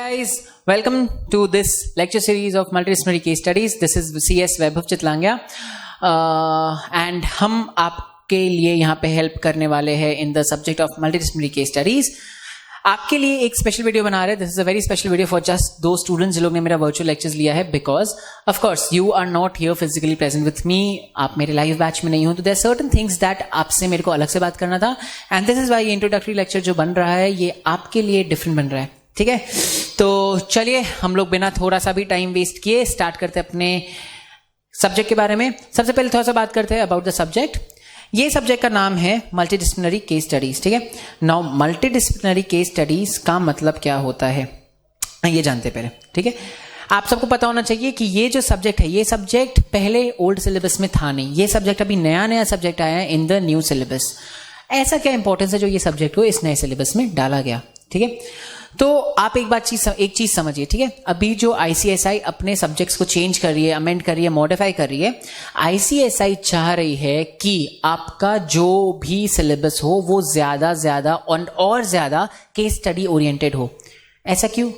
guys, welcome to this lecture series of multidisciplinary case studies. This is CS Vaibhav Chitlangia and हम आपके लिए यहाँ पे help करने वाले हैं in the subject of multidisciplinary case studies. आपके लिए एक स्पेशल वीडियो बना रहे हैं. This is a very special video for just दो स्टूडेंट्स जिन लोग ने मेरा वर्चुअल लेक्चर्स लिया है, because of course you are not here physically present with me. आप मेरे लाइव बैच में नहीं हो, तो देयर सर्टेन थिंग्स दैट आपसे मेरे को अलग से बात करना था. एंड दिस इज वाई ये इंट्रोडक्टरी लेक्चर जो बन रहा है ये आपके लिए डिफरेंट बन रहा है. ठीक है, तो चलिए हम लोग बिना थोड़ा सा भी टाइम वेस्ट किए स्टार्ट करते हैं अपने सब्जेक्ट के बारे में. सबसे पहले थोड़ा सा बात करते हैं अबाउट द सब्जेक्ट. ये सब्जेक्ट का नाम है मल्टीडिसिप्लिनरी केस स्टडीज. ठीक है, नाउ मल्टीडिसिप्लिनरी केस स्टडीज का मतलब क्या होता है ये जानते पहले. ठीक है, आप सबको पता होना चाहिए कि ये जो सब्जेक्ट है ये सब्जेक्ट पहले ओल्ड सिलेबस में था नहीं. ये सब्जेक्ट अभी नया सब्जेक्ट आया है इन द न्यू सिलेबस. ऐसा क्या इंपॉर्टेंस है जो ये सब्जेक्ट को इस नए सिलेबस में डाला गया. ठीक है, तो आप एक चीज समझिए. ठीक है, अभी जो आईसीएसआई अपने सब्जेक्ट्स को चेंज कर रही है, अमेंड कर रही है, मॉडिफाई कर रही है. आईसीएसआई चाह रही है कि आपका जो भी सिलेबस हो वो ज्यादा और ज्यादा केस स्टडी ओरिएंटेड हो. ऐसा क्यों?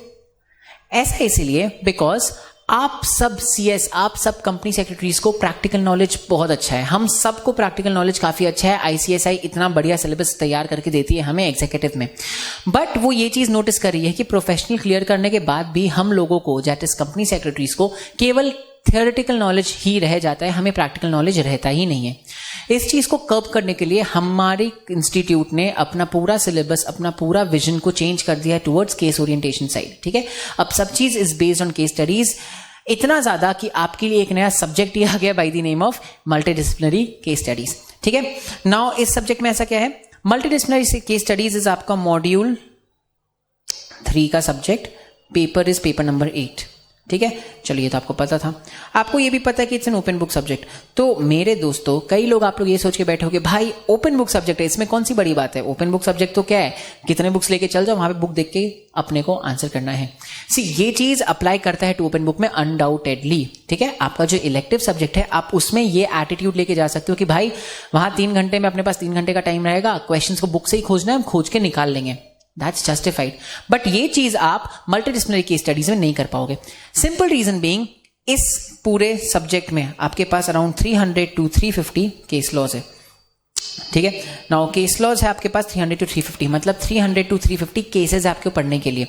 ऐसा इसलिए बिकॉज आप सब सीएस, आप सब कंपनी सेक्रेटरीज को प्रैक्टिकल नॉलेज बहुत अच्छा है. हम सबको प्रैक्टिकल नॉलेज काफी अच्छा है. आईसीएसआई इतना बढ़िया सिलेबस तैयार करके देती है हमें एग्जीक्यूटिव में. बट वो ये चीज नोटिस कर रही है कि प्रोफेशनल क्लियर करने के बाद भी हम लोगों को दैट इज कंपनी सेक्रेटरीज को केवल थियोरेटिकल नॉलेज ही रह जाता है, हमें प्रैक्टिकल नॉलेज रहता ही नहीं है. इस चीज को कर्ब करने के लिए हमारे इंस्टीट्यूट ने अपना पूरा सिलेबस, अपना पूरा विजन को चेंज कर दिया है टुवर्ड्स केस ओरिएंटेशन साइड. ठीक है, अब सब चीज is based on case studies. इतना ज्यादा कि आपके लिए एक नया सब्जेक्ट दिया गया by the name of multidisciplinary case studies. ठीक है, नाउ इस सब्जेक्ट में ऐसा क्या है, मल्टीडिसिप्लिनरी केस स्टडीज इज आपका मॉड्यूल 3 का subject. Paper is paper number 8. ठीक है, चलिए तो आपको पता था. आपको ये भी पता है कि it's an open book subject. तो मेरे दोस्तों, कई लोग आप लोग ये सोच के बैठे होगे भाई ओपन बुक सब्जेक्ट है, इसमें कौन सी बड़ी बात है. ओपन बुक सब्जेक्ट तो क्या है, कितने बुक्स लेके चल जाओ, वहां पे बुक देख के अपने को आंसर करना है. सी ये चीज अप्लाई करता है टू ओपन बुक में अनडाउटेडली. ठीक है, आपका जो इलेक्टिव सब्जेक्ट है आप उसमें ये एटीट्यूड लेके जा सकते हो कि भाई वहां 3 घंटे में अपने पास 3 घंटे का टाइम रहेगा, क्वेश्चंस को बुक से ही खोजना है, हम खोज के निकाल लेंगे. That's justified. बट ये चीज आप मल्टीडिसिप्लिनरी केस स्टडीज में नहीं कर पाओगे. सिंपल रीजन बीइंग, इस पूरे सब्जेक्ट में आपके पास अराउंड 300 to 350 केस लॉज है. ठीक है, नाउ केस लॉज है आपके पास 300 to 350, मतलब 300 to 350 केसेस आपको पढ़ने के लिए.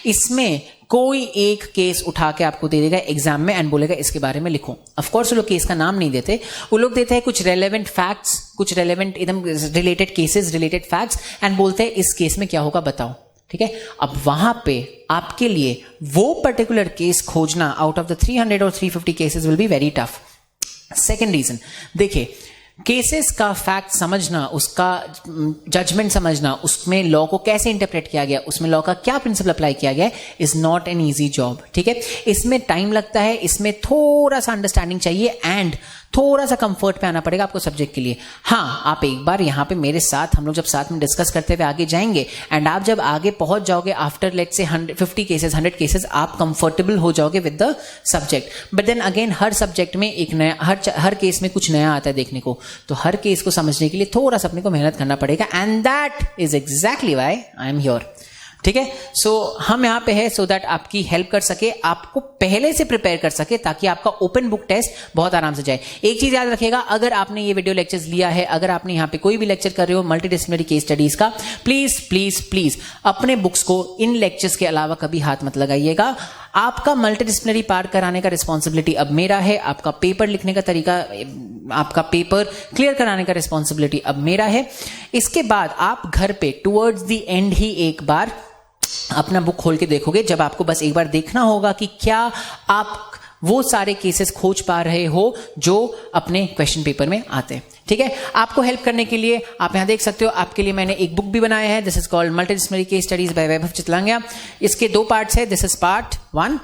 इसमें कोई एक केस उठा के आपको दे देगा एग्जाम में एंड बोलेगा इसके बारे में लिखो. ऑफ कोर्स वो लोग केस का नाम नहीं देते, वो लोग देते हैं कुछ रेलेवेंट फैक्ट्स, कुछ रेलेवेंट एकदम related cases, related facts, and बोलते हैं इस केस में क्या होगा बताओ. ठीक है, अब वहां पे आपके लिए वो पर्टिकुलर केस खोजना आउट ऑफ द 300 और 350 cases will be very tough. Second reason देखिए, केसेस का फैक्ट समझना, उसका जजमेंट समझना, उसमें लॉ को कैसे इंटरप्रेट किया गया, उसमें लॉ का क्या प्रिंसिपल अप्लाई किया गया, is not an easy job. ठीक है, इसमें टाइम लगता है, इसमें थोड़ा सा अंडरस्टैंडिंग चाहिए एंड थोड़ा सा कंफर्ट पे आना पड़ेगा आपको सब्जेक्ट के लिए. हाँ, आप एक बार यहाँ पे मेरे साथ, हम लोग जब साथ में डिस्कस करते हुए आगे जाएंगे एंड आप जब आगे पहुंच जाओगे after let's say 150 cases, 100 cases, आप कंफर्टेबल हो जाओगे with the subject. But then again हर सब्जेक्ट में एक नया, हर केस में कुछ नया आता है देखने को, तो हर केस को समझने के लिए थोड़ा सा अपने को मेहनत करना पड़ेगा. And that is exactly why I am here. ठीक है, सो हम यहां पे है सो दैट आपकी हेल्प कर सके, आपको पहले से प्रिपेयर कर सके, ताकि आपका ओपन बुक टेस्ट बहुत आराम से जाए. एक चीज याद रखिएगा, अगर आपने ये वीडियो लेक्चर्स लिया है, अगर आपने यहां पे कोई भी लेक्चर कर रहे हो मल्टीडिसिप्लिनरी केस स्टडीज का, प्लीज प्लीज प्लीज अपने बुक्स को इन लेक्चर्स के अलावा कभी हाथ मत लगाइएगा. आपका मल्टीडिसिप्लिनरी पार्ट कराने का रिस्पॉन्सिबिलिटी अब मेरा है, आपका पेपर लिखने का तरीका, आपका पेपर क्लियर कराने का रिस्पॉन्सिबिलिटी अब मेरा है. इसके बाद आप घर पे टुवर्ड्स द एंड ही एक बार अपना बुक खोल के देखोगे, जब आपको बस एक बार देखना होगा कि क्या आप वो सारे केसेस खोज पा रहे हो जो अपने क्वेश्चन पेपर में आते हैं. ठीक है, आपको हेल्प करने के लिए आप यहां देख सकते हो, आपके लिए मैंने एक बुक भी बनाया है. This is called multidisciplinary case studies by Vaibhav Chitlangia. इसके 2 पार्ट्स है. This is part 1.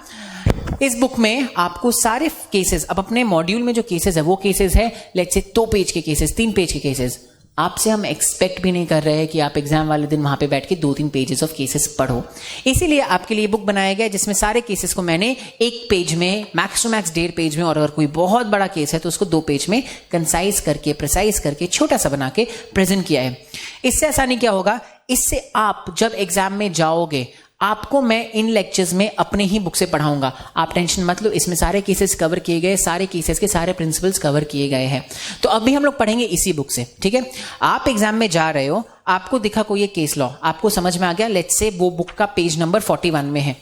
इस बुक में आपको सारे केसेस, अब अपने मॉड्यूल में जो केसेस है वो केसेस है लेट्स से 2 पेज के केसेस, 3 पेज के केसेस. आपसे हम एक्सपेक्ट भी नहीं कर रहे हैं कि आप एग्जाम वाले दिन वहां पे बैठ के 2-3 पेजेस ऑफ केसेस पढ़ो. इसीलिए आपके लिए बुक बनाया गया जिसमें सारे केसेस को मैंने एक पेज में, मैक्स टू मैक्स 1.5 पेज में, और अगर कोई बहुत बड़ा केस है तो उसको 2 पेज में कंसाइज करके, प्रिसाइज करके, छोटा सा बना के प्रेजेंट किया है. इससे आसानी क्या होगा, इससे आप जब एग्जाम में जाओगे आपको मैं इन लेक्चर्स में अपने ही बुक से पढ़ाऊंगा, आप टेंशन मत लो, इसमें सारे केसेस कवर किए गए, सारे केसेस के सारे प्रिंसिपल्स कवर किए गए हैं। तो अभी हम लोग पढ़ेंगे इसी बुक से, ठीक है। आप एग्जाम में जा रहे हो, आपको दिखा कोई ये केस लॉ, आपको समझ में आ गया, लेट्स से वो बुक का पेज नंबर 41 में है,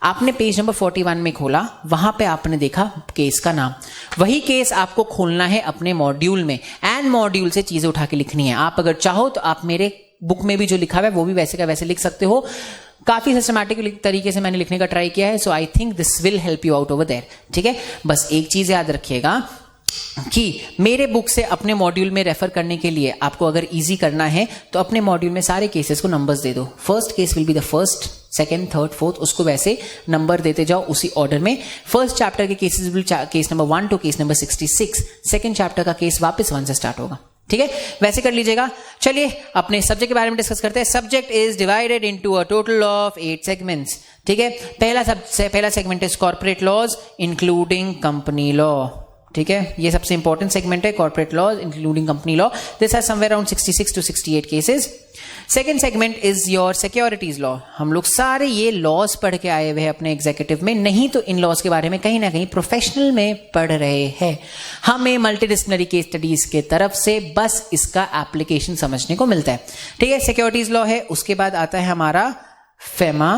आपने पेज नंबर 41 में खोला, वहां पे आपने देखा केस का नाम, वही केस आपको खोलना है अपने मॉड्यूल में, एंड मॉड्यूल से चीजें उठा के लिखनी है। आप अगर चाहो तो आप मेरे बुक में भी जो लिखा हुआ है वो भी वैसे का वैसे लिख सकते हो, काफी सिस्टमैटिक तरीके से मैंने लिखने का ट्राई किया है, so I think this will help you out over there, ठीक है। बस एक चीज याद रखिएगा कि मेरे बुक से अपने मॉड्यूल में रेफर करने के लिए आपको अगर इजी करना है तो अपने मॉड्यूल में सारे केसेस को नंबर्स दे दो, first case will be the first, second, third, fourth, उसको वैसे नंबर देते जाओ उसी ऑर्डर में। फर्स्ट चैप्टर के cases will case number 1 to case number 66, second chapter का केस वापस 1 से स्टार्ट होगा, ठीक है, वैसे कर लीजिएगा। चलिए अपने सब्जेक्ट के बारे में डिस्कस करते हैं। Subject is divided into a total of 8 segments, ठीक है। पहला segment is corporate laws including company law, ठीक है, ये सबसे इंपॉर्टेंट सेगमेंट है, corporate laws including company law, this has somewhere around 66 to 68 cases. Second segment is your securities law, हम लोग सारे ये लॉज पढ़ के आए हुए हैं अपने एग्जीक्यूटिव में, नहीं तो इन लॉज के बारे में कहीं ना कहीं प्रोफेशनल में पढ़ रहे हैं, हमें मल्टीडिसिप्लिनरी केस स्टडीज के तरफ से बस इसका एप्लीकेशन समझने को मिलता है, ठीक है। सिक्योरिटीज लॉ है, उसके बाद आता है हमारा फेमा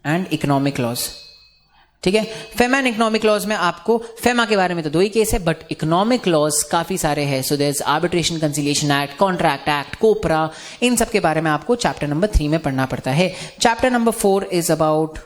एंड इकोनॉमिक लॉज, ठीक है। फेमा एंड इकोनॉमिक लॉज में आपको, फेमा के बारे में तो 2 ही केस है, बट इकोनॉमिक लॉज काफी सारे हैं, so there is arbitration conciliation act, contract act, COPRA, इन सब के बारे में आपको चैप्टर नंबर 3 में पढ़ना पड़ता है। Chapter number 4 is about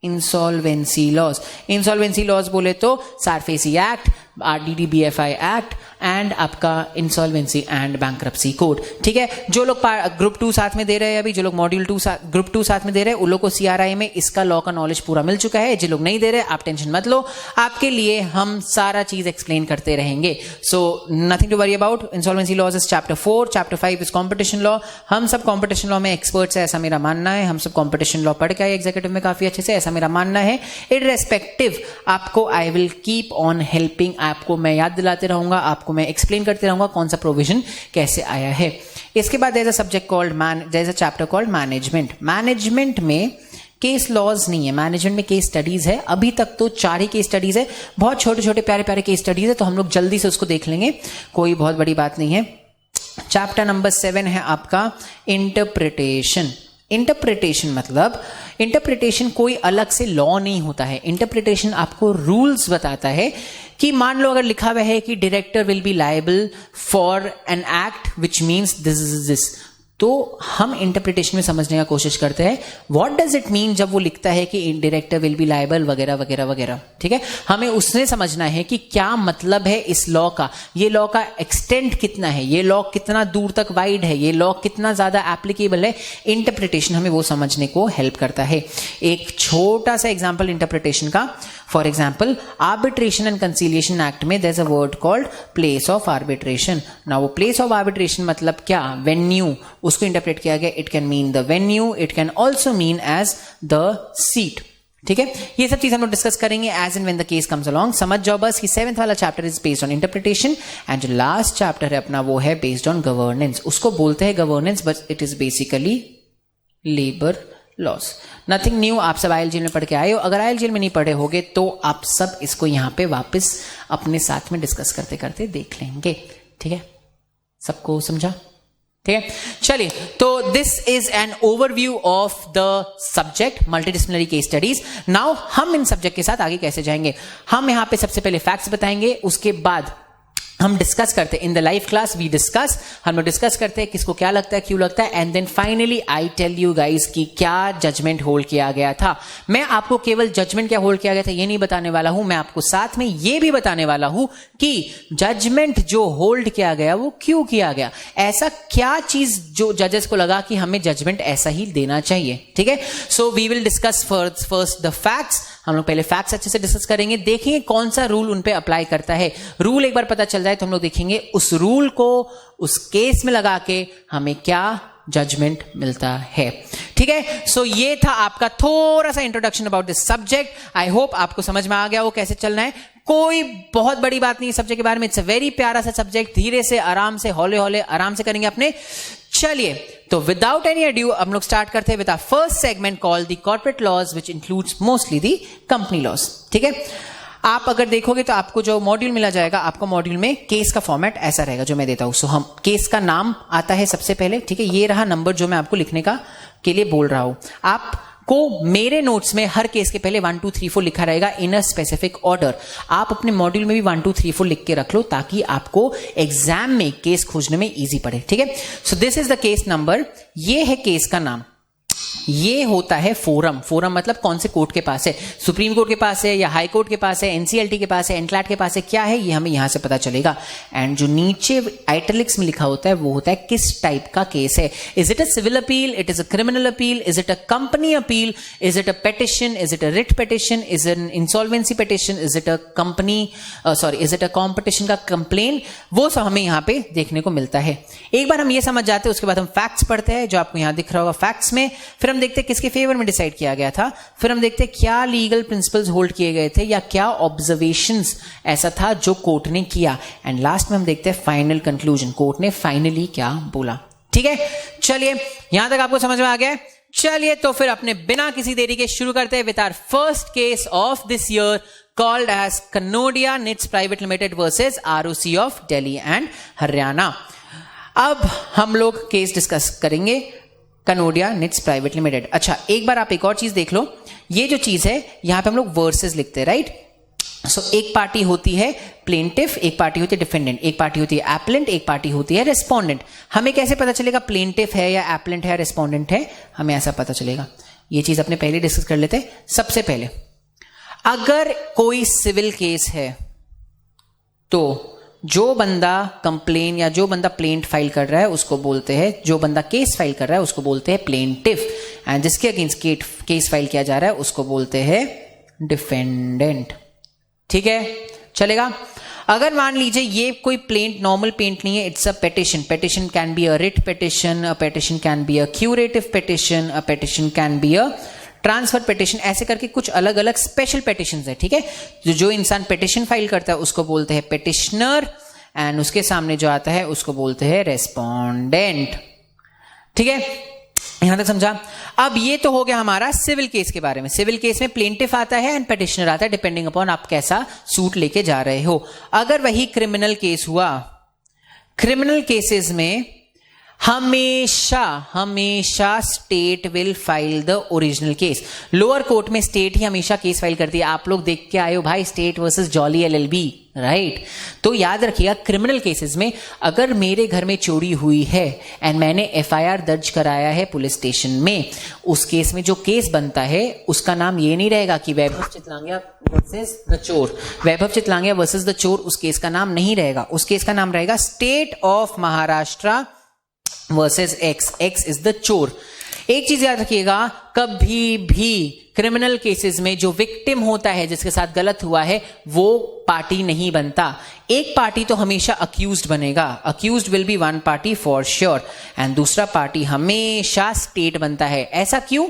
insolvency laws. Insolvency laws बोले तो SARFAESI act, RDDBFI act and आपका इंसॉल्वेंसी एंड बैंक्रप्सी कोड, ठीक है। जो लोग ग्रुप 2 साथ में दे रहे हैं अभी, जो लोग मॉड्यूल 2 ग्रुप 2 साथ में दे रहे हैं, उन लोग को CRI में इसका लॉ का नॉलेज पूरा मिल चुका है। जो लोग नहीं दे रहे आप टेंशन मत लो, आपके लिए हम सारा चीज एक्सप्लेन करते रहेंगे, so nothing to worry about. Insolvency laws is chapter 4, chapter 5 is competition law. हम सब कॉम्पिटिशन लॉ में एक्सपर्ट्स है, ऐसा मेरा मानना है, हम सब कॉम्पिटिशन लॉ पढ़ के आए एग्जीक्यूटिव में काफी अच्छे से, ऐसा मेरा मानना है। इररेस्पेक्टिव आपको I will keep on helping, आपको मैं याद दिलाते रहूंगा, आपको मैं एक्सप्लेन करते रहूंगा कौन सा प्रोविजन कैसे आया है। इसके बाद there is a subject called there is a chapter called management. Management में केस लॉज नहीं है, मैनेजमेंट में केस स्टडीज है। अभी तक तो 4 ही केस स्टडीज है, बहुत छोटे छोटे प्यारे प्यारे केस स्टडीज है, तो हम लोग जल्दी से उसको देख लेंगे, कोई बहुत बड़ी बात नहीं है। चैप्टर नंबर 7 है आपका इंटरप्रिटेशन। इंटरप्रिटेशन मतलब इंटरप्रिटेशन कोई अलग से लॉ नहीं होता है, इंटरप्रिटेशन आपको रूल्स बताता है कि मान लो अगर लिखा हुआ है कि director will be liable for an act which means this is this, तो हम इंटरप्रिटेशन में समझने का कोशिश करते हैं व्हाट डज इट मीन जब वो लिखता है कि डायरेक्टर विल बी लायबल वगैरह वगैरह वगैरह, ठीक है। हमें उसने समझना है कि क्या मतलब है इस लॉ का, ये लॉ का एक्सटेंट कितना है, ये लॉ कितना दूर तक वाइड है, ये लॉ कितना ज्यादा एप्लीकेबल है। इंटरप्रिटेशन हमें वो समझने को हेल्प करता है। एक छोटा सा एग्जाम्पल इंटरप्रिटेशन का, for example arbitration and conciliation act में there is a word called place of arbitration. ना वो प्लेस ऑफ आर्बिट्रेशन मतलब क्या, वेन्यू, उसको इंटरप्रेट किया गया, it can mean the venue, it can also mean as the seat, ठीक है। ये सब चीज हम लोग डिस्कस करेंगे as and when the case comes along. समझ जाओ बस कि 7th वाला chapter is based on interpretation and जो लास्ट चैप्टर है अपना वो है बेस्ड ऑन गवर्नेंस। उसको बोलते हैं governance but it is basically labour laws. Nothing new, आप सब IIL जेल में पढ़ के आए हो, अगर IIL जेल में नहीं पढ़े होगे तो आप सब इसको यहां पे वापस अपने साथ में डिस्कस करते करते देख लेंगे, ठीक है। सबको समझा, ठीक है। चलिए, तो this is an overview of the subject multidisciplinary case studies. Now हम इन सब्जेक्ट के साथ आगे कैसे जाएंगे, हम यहां पे सबसे पहले फैक्ट्स बताएंगे, उसके बाद हम डिस्कस करते हैं in the live class, we discuss, हम लोग डिस्कस करते हैं किसको क्या लगता है, क्यों लगता है, and then finally I tell you guys कि क्या जजमेंट होल्ड किया गया था। मैं आपको केवल जजमेंट क्या होल्ड किया गया था ये नहीं बताने वाला हूं, मैं आपको साथ में ये भी बताने वाला हूं कि जजमेंट जो होल्ड किया गया वो क्यों किया गया, ऐसा क्या चीज जो जजेस को लगा कि हमें जजमेंट ऐसा ही देना चाहिए, ठीक है। So we will discuss first the facts. हम लोग पहले फैक्ट्स अच्छे से डिस्कस करेंगे, देखेंगे कौन सा रूल उन पे अप्लाई करता है। रूल एक बार पता चल जाए तो हम लोग देखेंगे उस रूल को उस केस में लगा के हमें क्या जजमेंट मिलता है, ठीक है। सो ये था आपका थोड़ा सा introduction about this subject. I hope आपको समझ में आ गया वो कैसे चलना है। कोई बहुत बड़ी बात नहीं सब्जेक्ट के बारे में, इट्स अ वेरी प्यारा सा सब्जेक्ट, धीरे से आराम से हौले हौले आराम से करेंगे अपने। चलिए तो विदाउट एनी अड्यू हम लोग स्टार्ट करते हैं with our first segment called the corporate laws which includes mostly the company laws. ठीक है, आप अगर देखोगे तो आपको जो मॉड्यूल मिला जाएगा, आपको मॉड्यूल में केस का फॉर्मेट ऐसा रहेगा जो मैं देता हूं। सो हम केस का नाम आता है सबसे पहले, ठीक है, ये रहा नंबर जो मैं आपको लिखने का के लिए बोल रहा हूं। आपको मेरे नोट्स में हर केस के पहले 1 2 3 4 लिखा रहेगा इन अ स्पेसिफिक ऑर्डर। आप अपने मॉड्यूल में भी 1 2 3 4 लिख के रख लो ताकि आपको एग्जाम में केस खोजने में इजी पड़े। ठीक है, so this is the case number, ये है केस का नाम। ये होता है फोरम। फोरम मतलब कौन से कोर्ट के पास है, सुप्रीम कोर्ट के पास है या हाई कोर्ट के पास है, एनसीएलटी के पास है, एनक्लैट के पास है, क्या है ये हमें यहां से पता चलेगा। एंड जो नीचे आइटलिक्स में लिखा होता है वो होता है किस टाइप का केस है। Is it a civil appeal, it is a criminal appeal, is it a company appeal, is it a petition, is it a writ petition, is an insolvency petition, is it a company is it a competition का complain, वो सब हमें यहां पे देखने को मिलता है। एक बार हम ये समझ जाते हैं उसके बाद हम फैक्ट्स पढ़ते हैं जो आपको यहां दिख रहा होगा फैक्ट्स में। फिर हम देखते हैं किसके फेवर में डिसाइड किया गया था, फिर हम देखते हैं क्या लीगल प्रिंसिपल्स होल्ड किए गए थे या क्या ऑब्जर्वेशंस ऐसा था जो कोर्ट ने किया। एंड लास्ट में हम देखते हैं फाइनल कंक्लूजन, कोर्ट ने फाइनली क्या बोला। ठीक है, चलिए यहां तक आपको समझ में आ गया। चलिए तो फिर अपने बिना किसी देरी के शुरू करते हैं with our first case of this year called as Kanodia knits private limited versus ROC of Delhi and Haryana. अब हम लोग केस डिस्कस करेंगे कनोडिया निट्स प्राइवेट लिमिटेड। अच्छा, एक बार आप एक और चीज देख लो, ये जो चीज है यहां पे हम लोग वर्सेस लिखते हैं, राइट। सो एक पार्टी होती है प्लेंटिफ, एक पार्टी होती है डिफेंडेंट, एक पार्टी होती है एप्लेंट, एक पार्टी होती है रेस्पोंडेंट। हमें कैसे पता चलेगा प्लेंटिफ है या एप्लेंट है या रेस्पोंडेंट है, हमें ऐसा पता चलेगा। ये चीज अपने पहले डिस्कस कर लेते हैं। सबसे पहले अगर कोई सिविल केस है तो जो बंदा कंप्लेन या जो बंदा प्लेंट फाइल कर रहा है उसको बोलते हैं, जो बंदा केस फाइल कर रहा है उसको बोलते हैं प्लेंटिफ, एंड जिसके अगेंस्ट केस फाइल किया जा रहा है उसको बोलते हैं डिफेंडेंट। ठीक है, चलेगा। अगर मान लीजिए ये कोई प्लेंट नॉर्मल पेंट नहीं है, it's a petition. Petition can be a writ petition, a petition can be a curative petition, a petition can be a transfer petition, ऐसे करके कुछ अलग अलग स्पेशल पेटिशंस है। ठीक है, जो इंसान पेटिशन फाइल करता है उसको बोलते हैं पेटिशनर, एंड उसके सामने जो आता है उसको बोलते हैं रेस्पोंडेंट। ठीक है, यहां तक समझा। अब ये तो हो गया हमारा सिविल केस के बारे में। सिविल केस में प्लेंटिफ आता है एंड पेटिशनर आता है, डिपेंडिंग अपॉन आप कैसा सूट लेके जा रहे हो। अगर वही क्रिमिनल केस हुआ, क्रिमिनल केसेस में हमेशा हमेशा state will file the original case. Lower court में स्टेट ही हमेशा केस फाइल करती है। आप लोग देख के आए हो भाई state versus jolly LLB, right. तो याद रखिएगा क्रिमिनल केसेस में अगर मेरे घर में चोरी हुई है एंड मैंने एफआईआर दर्ज कराया है पुलिस स्टेशन में, उस केस में जो केस बनता है उसका नाम ये नहीं रहेगा कि वैभव चितलांगिया वर्सेस द चोर, वैभव चितलांगिया वर्सेस द चोर, उस केस का नाम नहीं रहेगा। उस केस का नाम रहेगा state of Maharashtra versus x, x is the चोर। एक चीज याद रखिएगा, कभी भी क्रिमिनल केसेस में जो विक्टिम होता है, जिसके साथ गलत हुआ है, वो पार्टी नहीं बनता। एक पार्टी तो हमेशा अक्यूज्ड बनेगा, accused will be one party for sure, and दूसरा पार्टी हमेशा स्टेट बनता है। ऐसा क्यों?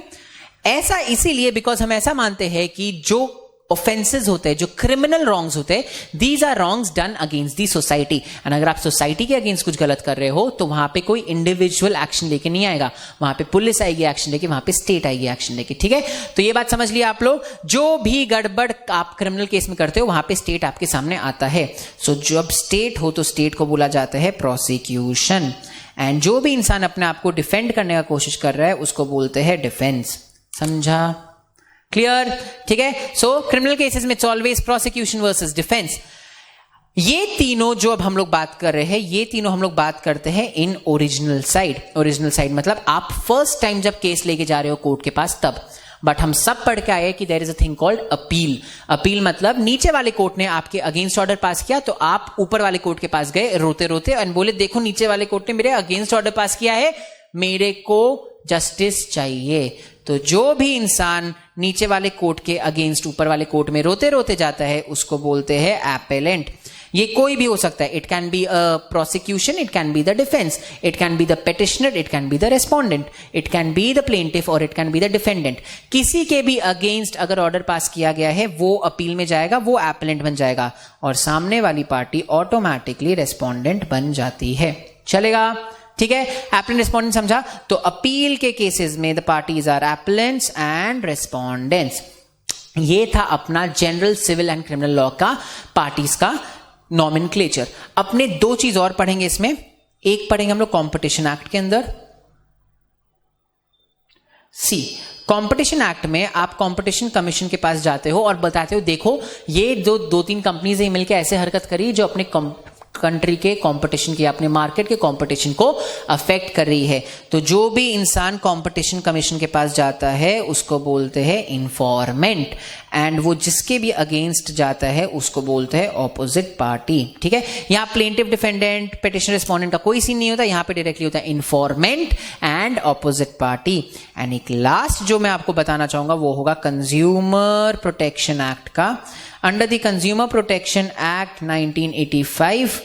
ऐसा इसीलिए बिकॉज हम ऐसा मानते हैं कि जो ऑफेंसेस होते हैं, जो क्रिमिनल रॉन्ग्स होते हैं, these are wrongs done against the society. And अगर आप सोसाइटी के अगेंस्ट कुछ गलत कर रहे हो तो वहां पे कोई इंडिविजुअल एक्शन लेके नहीं आएगा, वहां पे पुलिस आएगी एक्शन लेके, वहां पे स्टेट आएगी एक्शन लेके। ठीक है, तो ये बात समझ लिया आप लोग। जो भी गड़बड़ आप क्रिमिनल केस में करते हो वहां पे स्टेट आपके सामने आता है। सो जब स्टेट हो तो स्टेट को बोला जाता है प्रोसिक्यूशन, एंड जो भी इंसान अपने आप को डिफेंड करने का कोशिश कर रहा है उसको बोलते हैं डिफेंस। समझा? क्लियर? ठीक है, सो क्रिमिनल केसेस में it's always prosecution versus defence. ये तीनों जो अब हम लोग बात कर रहे हैं, ये तीनों हम लोग बात करते हैं in original side. Original side मतलब आप फर्स्ट टाइम जब केस लेके जा रहे हो कोर्ट के पास तब। बट हम सब पढ़ के आए कि there is a thing called appeal. Appeal मतलब नीचे वाले कोर्ट ने आपके अगेंस्ट ऑर्डर पास किया तो आप ऊपर वाले कोर्ट के पास गए रोते रोते और बोले देखो नीचे वाले कोर्ट ने मेरे अगेंस्ट ऑर्डर पास किया है, मेरे को जस्टिस चाहिए। तो जो भी इंसान नीचे वाले कोर्ट के अगेंस्ट ऊपर वाले कोर्ट में रोते रोते जाता है उसको बोलते हैं एपेलेंट। ये कोई भी हो सकता है, it can be a prosecution, it can be the defence, it can be the petitioner, it can be the respondent, it can be the plaintiff और it can be the defendant. किसी के भी अगेंस्ट अगर order pass किया गया है वो appeal में जाएगा, वो एपेलेंट बन जाएगा और सामने वाली पार्टी ऑटोमेटिकली रेस्पोंडेंट बन जाती है। चलेगा? ठीक है, एप्लेंट रिस्पोंडेंट समझा। तो अपील के केसेस में the parties are appellants and respondents. ये था अपना general civil and criminal law का पार्टीज का नॉमेनक्लेचर। अपने दो चीज और पढ़ेंगे इसमें, एक पढ़ेंगे हम लोग कंपटीशन एक्ट के अंदर। सी, कंपटीशन एक्ट में आप कंपटीशन कमीशन के पास जाते हो और बताते हो देखो ये जो दो तीन कंपनीज है मिलकर ऐसे हरकत करी जो अपने कंट्री के कंपटीशन की, अपने मार्केट के कंपटीशन को अफेक्ट कर रही है। तो जो भी इंसान कंपटीशन कमीशन के पास जाता है उसको बोलते हैं इन्फॉर्मेंट, एंड वो जिसके भी अगेंस्ट जाता है उसको बोलते हैं ऑपोजिट पार्टी। ठीक है, यहां प्लेंटिव डिफेंडेंट पिटिशन रिस्पोंडेंट का कोई सीन नहीं होता, यहां पे डायरेक्टली होता है informant and opposite party. And एक लास्ट जो मैं आपको बताना चाहूंगा वो होगा कंज्यूमर प्रोटेक्शन एक्ट का। Under the consumer protection act 1985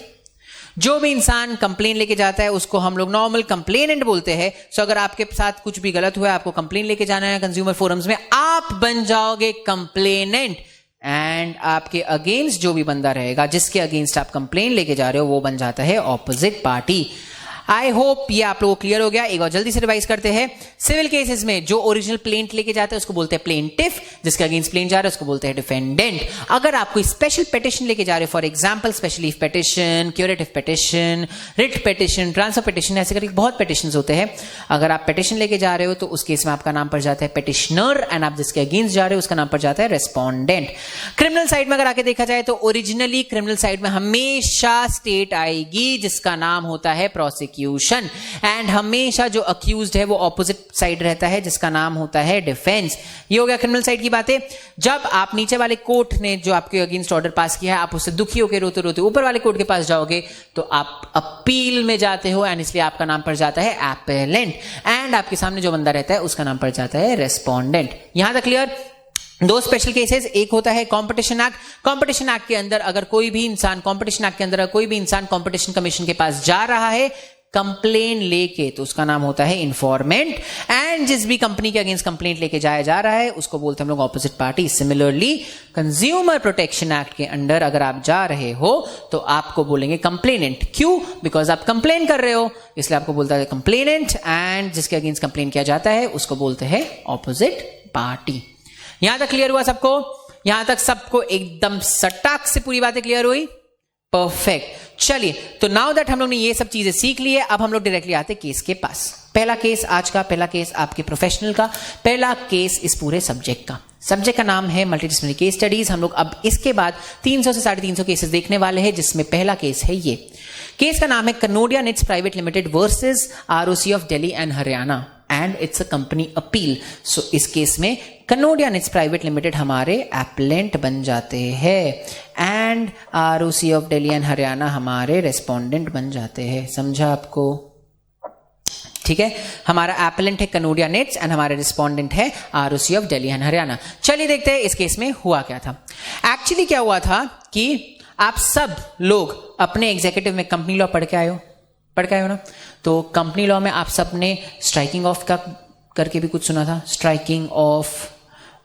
जो भी इंसान कंप्लेन लेके जाता है उसको हम लोग नॉर्मल कंप्लेनेंट बोलते हैं। सो अगर आपके साथ कुछ भी गलत हुआ है, आपको कंप्लेन लेके जाना है कंज्यूमर फोरम्स में, आप बन जाओगे कंप्लेनेंट, एंड आपके अगेंस्ट जो भी बंदा रहेगा जिसके अगेंस्ट आप कंप्लेन लेके जा रहे हो वो बन जाता है ऑपोजिट पार्टी। आई होप ये आप लोगों को क्लियर हो गया। एक और जल्दी से रिवाइज करते हैं। सिविल केसेस में जो ओरिजिनल प्लेंट लेके जाता है उसको बोलते हैं प्लेंटिफ, जिसके अगेंस्ट प्लेंट जा रहा है उसको बोलते हैं डिफेंडेंट। अगर आप कोई स्पेशल पिटिशन लेके जा रहे हो, for example special leave petition, curative petition, writ petition, transfer petition, ऐसे करके बहुत पिटिशंस होते हैं। अगर आप पिटिशन लेके जा रहे हो तो उस केस में आपका नाम पड़ जाता है पिटिशनर, एंड आप जिसके अगेंस्ट जा रहे हो उसका नाम पड़ जाता है रेस्पोंडेंट। क्रिमिनल साइड में अगर आके देखा जाए तो ओरिजिनली क्रिमिनल साइड में हमेशा स्टेट आएगी जिसका नाम होता है प्रोसिक्यूशन, एंड हमेशा जो अक्यूज्ड है वो ऑपोजिट साइड रहता है जिसका नाम होता है डिफेंस। ये हो गया क्रिमिनल साइड की बातें। जब आप नीचे वाले कोर्ट ने जो आपके अगेंस्ट ऑर्डर पास किया है आप उससे दुखी होकर रोते रोते ऊपर वाले कोर्ट के पास जाओगे तो आप अपील में जाते हो, एंड इसलिए आपका नाम पड़ जाता है एपेलेंट, एंड आपके सामने जो बंदा रहता है उसका नाम पड़ जाता है रेस्पोंडेंट। यहां तक क्लियर? दो स्पेशल केसेस, एक होता है कंपटीशन एक्ट। कंपटीशन एक्ट के अंदर अगर कोई भी इंसान कंपटीशन कमीशन के पास जा रहा है कंप्लेन लेके तो उसका नाम होता है इन्फॉर्मेंट, एंड जिस भी कंपनी के अगेंस्ट कंप्लेंट लेके जाया जा रहा है उसको बोलते हैं हम लोग opposite party. Similarly consumer protection act के अंदर अगर आप जा रहे हो तो आपको बोलेंगे कंप्लेनेंट। क्यों? बिकॉज आप कंप्लेन कर रहे हो इसलिए आपको बोलता है कंप्लेनेंट, एंड जिसके अगेंस्ट कंप्लेन किया जाता है उसको बोलते हैं ऑपोजिट पार्टी। यहां तक क्लियर हुआ सबको? यहां तक सबको एकदम सटाक से पूरी बातें क्लियर हुई? परफेक्ट। चलिए, तो नाउ दैट हम लोग ने ये सब चीजें सीख ली है, अब हम लोग डायरेक्टली आते केस के पास। पहला केस, आज का पहला केस आपके प्रोफेशनल का पहला केस इस पूरे सब्जेक्ट का। सब्जेक्ट का नाम है मल्टीडिसिप्लिनरी केस स्टडीज। हम लोग अब इसके बाद 300 से 350 केसेस देखने वाले हैं, जिसमें पहला केस है ये। केस का नाम है Kanodia knits private limited versus ROC of Delhi and Haryana, and it's a company appeal. So इस केस में कनोडिया निट्स प्राइवेट लिमिटेड हमारे एप्लेंट बन जाते हैं, and ROC of Delhi and Haryana हमारे रेस्पोंडेंट बन जाते हैं। समझा आपको? ठीक है, हमारा एप्लेंट है कनोडिया निट्स एंड हमारे रिस्पोंडेंट है ROC of Delhi and Haryana. चलिए देखते हैं इस केस में हुआ क्या था। एक्चुअली क्या हुआ था कि आप सब लोग अपने एग्जीक्यूटिव में कंपनी लॉ पढ़ के आए हो ना? तो कंपनी लॉ में आप सब ने स्ट्राइकिंग ऑफ का करके भी कुछ सुना था। Striking off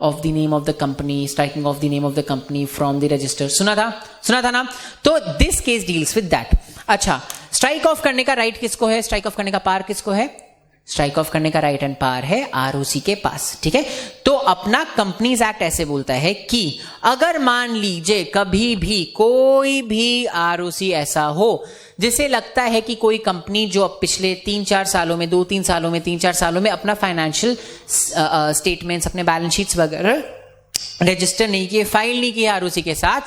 the name of the company, striking off the name of the company from the register, सुना था ना? तो this case deals with that. अच्छा, स्ट्राइक ऑफ करने का राइट किसको है? स्ट्राइक ऑफ करने का पावर किसको है? स्ट्राइक ऑफ करने का राइट एंड पावर है आरओसी के पास। ठीक है, तो अपना कंपनीज एक्ट ऐसे बोलता है कि अगर मान लीजिए कभी भी कोई भी आरओसी ऐसा हो जिसे लगता है कि कोई कंपनी जो अब पिछले 3-4 सालों में 2-3 सालों में 3-4 सालों में अपना फाइनेंशियल स्टेटमेंट्स, अपने बैलेंस शीट्स वगैरह रजिस्टर नहीं किए, फाइल नहीं किए आरओसी के साथ,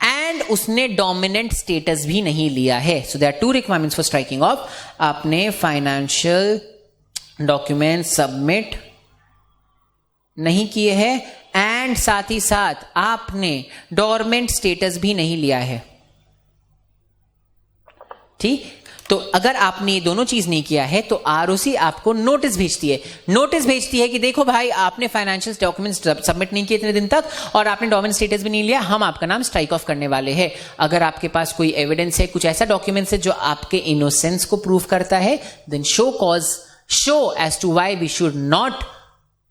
एंड उसने डोमिनेंट स्टेटस भी नहीं लिया है। So there are 2 requirements for striking off. आपने फाइनेंशियल डॉक्यूमेंट सबमिट नहीं किए हैं, एंड साथ ही साथ आपने डोरमेंट स्टेटस भी नहीं लिया है। ठीक, तो अगर आपने ये दोनों चीज नहीं किया है तो आरओसी आपको नोटिस भेजती है कि देखो भाई आपने फाइनेंशियल डॉक्यूमेंट्स सबमिट नहीं किए इतने दिन तक और आपने डोमेन स्टेटस भी नहीं लिया, हम आपका नाम स्ट्राइक ऑफ करने वाले हैं। अगर आपके पास कोई एविडेंस है, कुछ ऐसा डॉक्यूमेंट्स है जो आपके इनोसेंस को प्रूव करता है, then show as to why we should not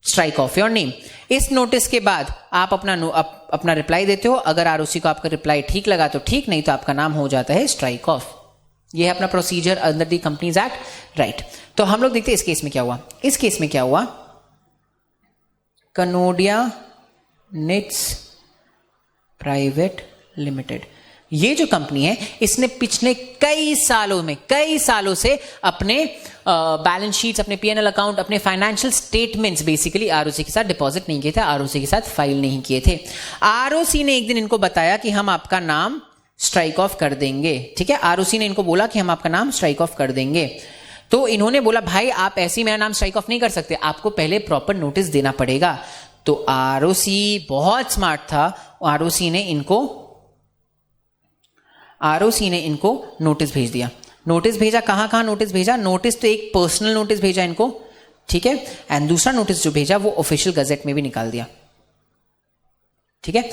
strike off your name. इस नोटिस के बाद आप अपना रिप्लाई देते हो। अगर आरओसी को आपका रिप्लाई ठीक लगा तो ठीक, नहीं तो आपका नाम हो जाता है स्ट्राइक ऑफ। ये है अपना procedure under the companies act, right. तो हम लोग देखते हैं इस केस में क्या हुआ। इस केस में क्या हुआ, कनोडिया निट्स प्राइवेट लिमिटेड, ये जो कंपनी है इसने पिछले कई सालों से अपने बैलेंस शीट्स, अपने पीएनएल अकाउंट, अपने फाइनेंशियल स्टेटमेंट्स बेसिकली आरओसी के साथ डिपॉजिट नहीं किए थे, आरओसी के साथ फाइल नहीं किए थे। आरओसी ने एक दिन इनको बताया कि हम आपका नाम स्ट्राइक ऑफ कर देंगे, ठीक है। आरओसी ने इनको बोला कि हम आपका नाम स्ट्राइक ऑफ कर देंगे। तो इन्होंने बोला भाई आप ऐसे ही मेरा नाम स्ट्राइक ऑफ नहीं कर सकते, आपको पहले प्रॉपर नोटिस देना पड़ेगा। तो आरओसी बहुत स्मार्ट था, आरओसी ने इनको नोटिस भेज दिया। नोटिस भेजा, कहां नोटिस भेजा, नोटिस तो एक पर्सनल नोटिस भेजा इनको, ठीक है, एंड दूसरा नोटिस जो भेजा वो ऑफिशियल गजेट में भी निकाल दिया, ठीक है।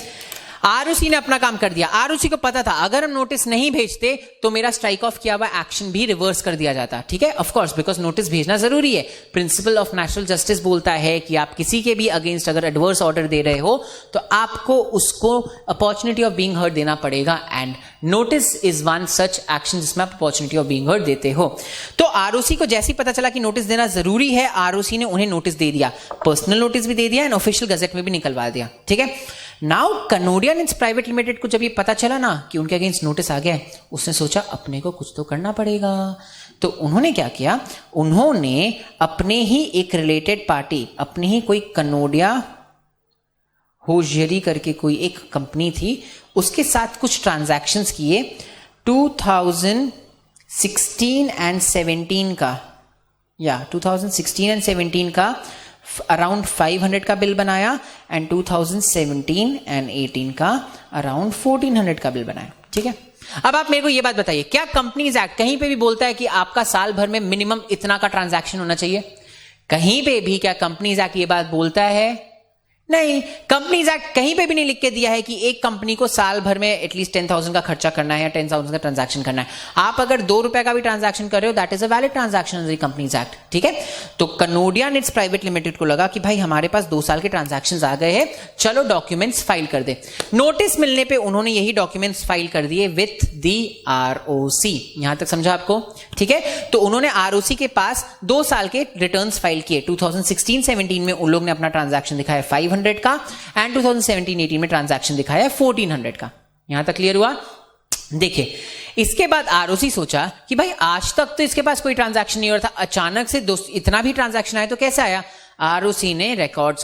आरओसी ने अपना काम कर दिया। आरओसी को पता था अगर हम नोटिस नहीं भेजते तो मेरा स्ट्राइक ऑफ किया हुआ एक्शन भी रिवर्स कर दिया जाता, ठीक है। ऑफ कोर्स बिकॉज नोटिस भेजना जरूरी है। प्रिंसिपल ऑफ नेशनल जस्टिस बोलता है कि आप किसी के भी अगेंस्ट अगर एडवर्स ऑर्डर दे रहे हो तो आपको उसको अपॉर्चुनिटी ऑफ बीइंग हर्ड देना पड़ेगा, and notice is one such action जिसमें आप अपॉर्चुनिटी ऑफ बीइंग हर्ड देते हो। तो आरओसी को जैसे ही पता चला कि नोटिस देना जरूरी है, आरओसी ने उन्हें नोटिस दे दिया, पर्सनल नोटिस भी दे दिया एंड ऑफिशियल गजेट में भी निकलवा दिया, ठीक है। Now Kanodia knits private limited को जब ये पता चला ना कि उनके अगेंस्ट नोटिस आ गया, उसने सोचा अपने को कुछ तो करना पड़ेगा। तो उन्होंने क्या किया, उन्होंने अपने ही एक रिलेटेड पार्टी, अपने ही कोई कनोडिया होशियरी करके कोई एक कंपनी थी, उसके साथ कुछ ट्रांजैक्शंस किए 2016 एंड 17 का, या 2016 एंड 17 का अराउंड 500 का बिल बनाया एंड 2017 एंड 18 का अराउंड 1400 का बिल बनाया, ठीक है। अब आप मेरे को ये बात बताइए, क्या कंपनीज एक्ट कहीं पे भी बोलता है कि आपका साल भर में मिनिमम इतना का ट्रांजैक्शन होना चाहिए? कहीं पे भी क्या कंपनीज एक्ट ये बात बोलता है? नहीं। कंपनीज एक्ट कहीं पे भी नहीं लिख के दिया है कि एक कंपनी को साल भर में एटलीस्ट 10,000 का खर्चा करना है या 10,000 का ट्रांजैक्शन करना है। आप अगर 2 रुपए का भी ट्रांजैक्शन कर रहे हो that is a valid transaction under companies act, ठीक है। तो कनोडिया निट्स प्राइवेट लिमिटेड को लगा कि भाई हमारे पास 2 साल के ट्रांजैक्शंस आ गए हैं, चलो डॉक्यूमेंट्स फाइल कर दे। नोटिस मिलने पे उन्होंने यही डॉक्यूमेंट्स फाइल कर दिए विथ द आरओसी। यहां तक समझा आपको, ठीक है। तो उन्होंने आरओसी के पास 2 साल के रिटर्न्स फाइल किए। 2016-17 में उन लोग ने अपना ट्रांजैक्शन दिखाया 500 का एंड 2017-18 में ट्रांजैक्शन दिखाया 1400 का। यहां तक क्लियर हुआ? देखिए, इसके बाद आरओसी सोचा कि भाई आज तक तो इसके पास कोई ट्रांजैक्शन नहीं हो रहा था, अचानक से इतना भी ट्रांजैक्शन आया तो कैसे आया? आरओसी ने रिकॉर्ड्स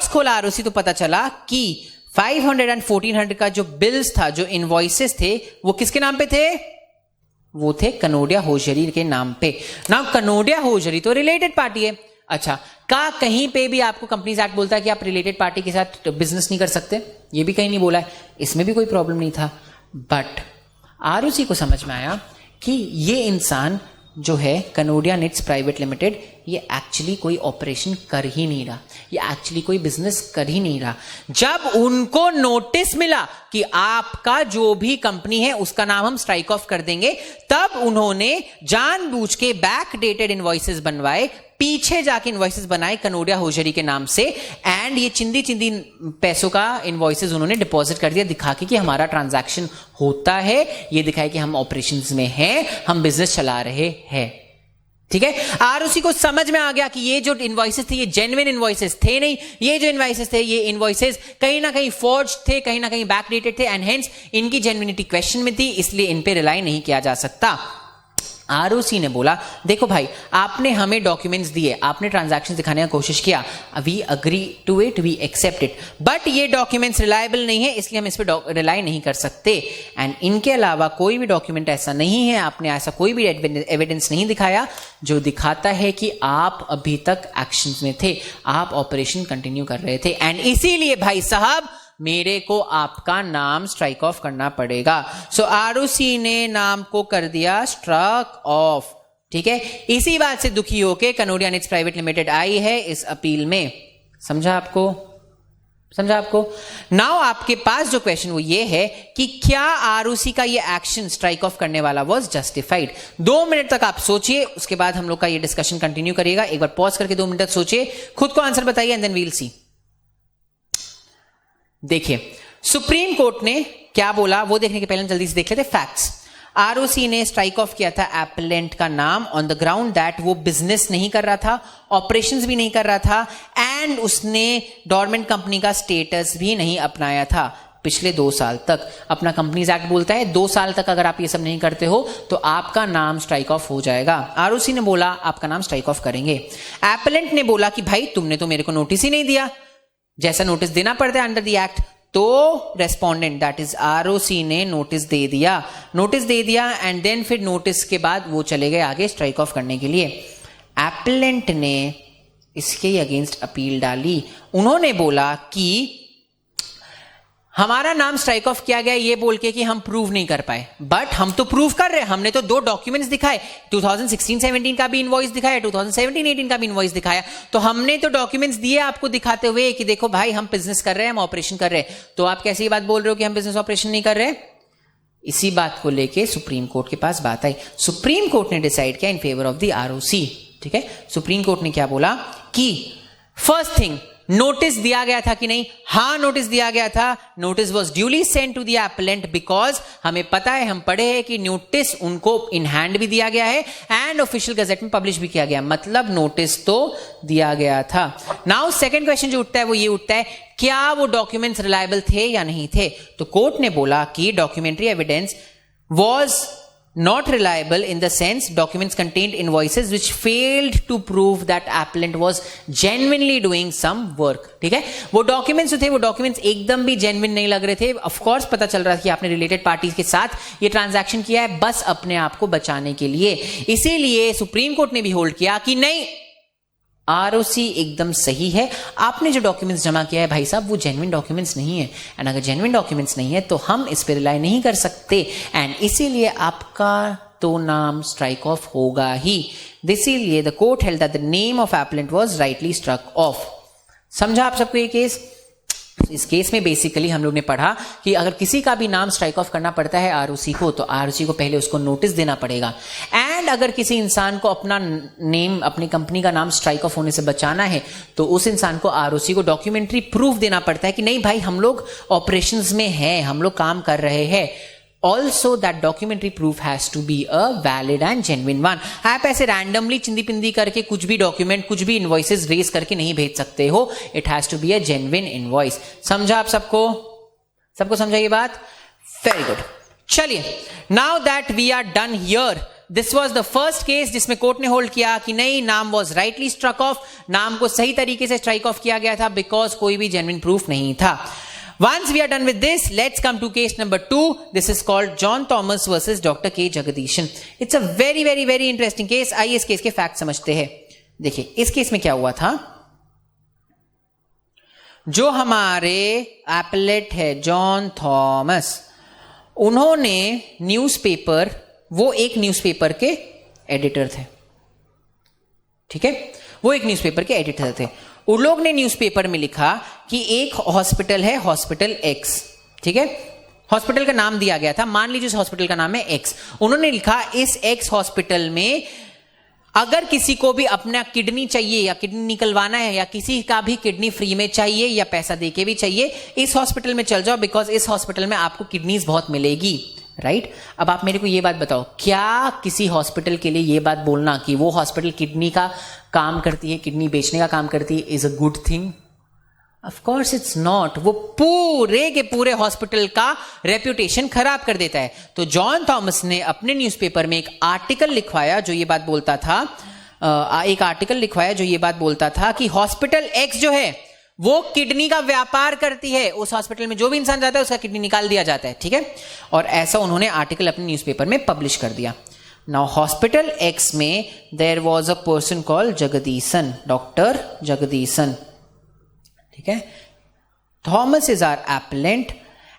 खोला आरओसी, तो पता चला कि 500 एंड 1400 का जो बिल्स था, जो इनवॉइसेस थे, वो किसके नाम पे थे? वो थे कनोडिया होशियरी के नाम पे। ना कनोडिया होशियरी तो रिलेटेड पार्टी है। अच्छा, का कहीं पे भी आपको कंपनीज एक्ट बोलता है कि आप रिलेटेड पार्टी के साथ बिजनेस नहीं कर सकते? ये भी कहीं नहीं बोला है, इसमें भी कोई प्रॉब्लम नहीं था। बट आरओसी को समझ में आया कि ये इंसान जो है कनोडिया निट्स प्राइवेट लिमिटेड, ये एक्चुअली कोई ऑपरेशन कर ही नहीं रहा, ये एक्चुअली कोई बिजनेस कर ही नहीं रहा। जब उनको नोटिस मिला कि आपका जो भी कंपनी है उसका नाम हम स्ट्राइक ऑफ कर देंगे, तब उन्होंने जानबूझ के बैक डेटेड इनवॉइसेस बनवाए, पीछे जाके इनवॉइसेस बनाए कनोडिया होशियरी के नाम से, एंड ये चिंदी पैसों का इनवॉइसेस उन्होंने डिपॉजिट कर दिया, दिखा के कि हमारा ट्रांजैक्शन होता है, ये दिखाए कि हम ऑपरेशंस में हैं, हम बिजनेस चला रहे हैं, ठीक है। आरओसी को समझ में आ गया कि ये जो इनवॉइसेस थे ये जेन्युइन इनवॉइसेस थे नहीं, ये जो इनवॉइसेस थे ये इनवॉइसेस कहीं ना कहीं फॉर्ज थे, कहीं ना कहीं बैकडेटेड थे, एंड हेंस इनकी जेन्युइनिटी क्वेश्चन में थी, इसलिए इन पे रिलाई नहीं किया जा सकता। आरओसी ने बोला देखो भाई, आपने हमें डॉक्यूमेंट्स दिए, आपने ट्रांजैक्शन दिखाने का कोशिश किया, we agree to it, we accept it, but ये डॉक्यूमेंट्स रिलायबल नहीं है, इसलिए हम इस पे रिलाई नहीं कर सकते, एंड इनके अलावा कोई भी डॉक्यूमेंट ऐसा नहीं है, आपने ऐसा कोई भी एविडेंस नहीं दिखाया जो दिखाता है कि आप अभी तक एक्शंस में थे, आप ऑपरेशन कंटिन्यू कर रहे थे, एंड इसीलिए भाई साहब मेरे को आपका नाम स्ट्राइक ऑफ करना पड़ेगा। सो आरओसी ने नाम को कर दिया स्ट्राइक ऑफ, ठीक है। इसी बात से दुखी होके कनोडिया निट्स प्राइवेट लिमिटेड आई है इस अपील में। समझा आपको? नाउ आपके पास जो क्वेश्चन वो ये है कि क्या आरओसी का ये एक्शन स्ट्राइक ऑफ करने वाला वाज जस्टिफाइड? 2 मिनट तक आप सोचिए, उसके बाद हम लोग का ये डिस्कशन कंटिन्यू करेगा। एक बार पॉज करके 2 मिनट तक सोचिए, खुद को आंसर बताइए and then we will see. देखिए, सुप्रीम कोर्ट ने क्या बोला वो देखने के पहले जल्दी से देख लेते फैक्ट्स। आरओसी ने स्ट्राइक ऑफ किया था एपेलेंट का नाम ऑन द ग्राउंड दैट वो बिजनेस नहीं कर रहा था, ऑपरेशंस भी नहीं कर रहा था, एंड उसने डोरमेंट कंपनी का स्टेटस भी नहीं अपनाया था पिछले 2 साल तक। अपना कंपनीज एक्ट बोलता है 2 साल तक अगर आप ये सब नहीं करते हो तो आपका नाम स्ट्राइक ऑफ हो जाएगा। आरओसी ने बोला आपका नाम स्ट्राइक ऑफ करेंगे। एपेलेंट ने बोला कि भाई तुमने तो मेरे को नोटिस ही नहीं दिया, जैसा नोटिस देना पड़ता है अंडर द एक्ट। तो रेस्पोंडेंट दैट इज आरओसी ने नोटिस दे दिया एंड देन फिर नोटिस के बाद वो चले गए आगे स्ट्राइक ऑफ करने के लिए। एपेलेंट ने इसके अगेंस्ट अपील डाली। उन्होंने बोला कि हमारा नाम स्ट्राइक ऑफ किया गया ये बोल के कि हम प्रूव नहीं कर पाए, बट हम तो प्रूव कर रहे हैं। हमने तो 2 डॉक्यूमेंट्स दिखाए, 2016-17 का भी इनवॉइस दिखाया, 2017-18 का भी इनवॉइस दिखाया। तो हमने तो डॉक्यूमेंट्स दिए आपको दिखाते हुए कि देखो भाई हम बिजनेस कर रहे हैं, हम ऑपरेशन कर रहे हैं। तो आप कैसी बात बोल रहे हो कि हम बिजनेस ऑपरेशन नहीं कर रहे? इसी बात को लेके सुप्रीम कोर्ट के पास बात आई। सुप्रीम कोर्ट ने डिसाइड किया in favour of the ROC. ठीक है, सुप्रीम कोर्ट ने क्या बोला कि फर्स्ट थिंग, नोटिस दिया गया था कि नहीं? हाँ, नोटिस दिया गया था। Notice was duly sent to the appellant because हमें पता है, हम पढ़े हैं कि नोटिस उनको इन हैंड भी दिया गया है एंड ऑफिशियल गजेट में पब्लिश भी किया गया, मतलब नोटिस तो दिया गया था। नाउ सेकंड क्वेश्चन जो उठता है वो ये उठता है, क्या वो डॉक्यूमेंट्स रिलायबल थे या नहीं थे? तो कोर्ट ने बोला कि documentary evidence was not reliable in the sense documents contained invoices which failed to prove that appellant was genuinely doing some work। ठीक है, वो डॉक्यूमेंट्स जो थे वो डॉक्यूमेंट्स एकदम भी जेन्युइन नहीं लग रहे थे। ऑफ कोर्स पता चल रहा था कि आपने रिलेटेड पार्टीज के साथ ये ट्रांजैक्शन किया है बस अपने आप को बचाने के लिए। इसीलिए सुप्रीम कोर्ट ने भी होल्ड किया कि नहीं, आरओसी एकदम सही है, आपने जो डॉक्यूमेंट्स जमा किया है भाई साहब वो जेन्युइन डॉक्यूमेंट्स नहीं है, एंड अगर जेन्युइन डॉक्यूमेंट्स नहीं है तो हम इस पे रिलाई नहीं कर सकते, एंड इसीलिए आपका तो नाम स्ट्राइक ऑफ होगा ही। इसीलिए the court held that the name of appellant was rightly struck off. समझा आप सबको ये केस? इस केस में बेसिकली हम लोग ने पढ़ा कि अगर किसी का भी नाम स्ट्राइक ऑफ करना पड़ता है आरओसी को, तो आरओसी को पहले उसको नोटिस देना पड़ेगा, एंड अगर किसी इंसान को अपना नेम, अपनी कंपनी का नाम स्ट्राइक ऑफ होने से बचाना है तो उस इंसान को आरओसी को डॉक्यूमेंट्री प्रूफ देना पड़ता है कि नहीं भाई हम लोग ऑपरेशंस में हैं, हम लोग काम कर रहे हैं। Also that documentary proof has to be a valid and genuine one। आप ऐसे रैंडमली चिंदी पिंदी करके कुछ भी डॉक्यूमेंट, कुछ भी इनवॉइसेस रेज करके नहीं भेज सकते हो। It has to be a genuine invoice. समझा आप सबको? सबको समझा ये बात? Very good. चलिए, now that we are done here, this was the first case जिसमें कोर्ट ने होल्ड किया कि नहीं, नाम वॉज राइटली स्ट्रक ऑफ, नाम को सही तरीके से स्ट्राइक ऑफ किया गया था बिकॉज कोई भी जेन्युइन प्रूफ नहीं था। Once we are done with this, let's come to case number 2. This is called John Thomas versus Dr. K. Jagadishan. It's a very, very, very interesting case. आइए इस case के fact समझते हैं। देखिए, इस case में क्या हुआ था, जो हमारे एपेलेट है जॉन थॉमस, उन्होंने न्यूज़पेपर, वो एक न्यूज़पेपर के एडिटर थे। ठीक है, वो एक न्यूज़पेपर के एडिटर थे। उन लोग ने न्यूज़पेपर में लिखा कि एक हॉस्पिटल है, हॉस्पिटल एक्स। ठीक है, हॉस्पिटल का नाम दिया गया था, मान लीजिए उस हॉस्पिटल का नाम है एक्स। उन्होंने लिखा इस एक्स हॉस्पिटल में अगर किसी को भी अपना किडनी चाहिए या किडनी निकलवाना है या किसी का भी किडनी फ्री में चाहिए या पैसा देके भी चाहिए, इस हॉस्पिटल में चल जाओ बिकॉज इस हॉस्पिटल में आपको किडनीज बहुत मिलेगी। राइट? अब आप मेरे को ये बात बताओ, क्या किसी हॉस्पिटल के लिए ये बात बोलना कि वो हॉस्पिटल किडनी का काम करती है, किडनी बेचने का काम करती है, is a good thing? Of course it's not. वो पूरे के पूरे हॉस्पिटल का रेप्यूटेशन खराब कर देता है। तो जॉन थॉमस ने अपने न्यूज़पेपर में एक आर्टिकल लिखवाया जो ये बात बोलता था, कि हॉस्पिटल एक्स जो है वो किडनी का व्यापार करती है, उस हॉस्पिटल में जो भी इंसान जाता है उसका किडनी निकाल दिया जाता है। ठीक है, और ऐसा उन्होंने आर्टिकल अपने न्यूज़पेपर में पब्लिश कर दिया। नाउ हॉस्पिटल एक्स में there was a person called Jagadeesan, doctor Jagadeesan. ठीक है, Thomas is our appellant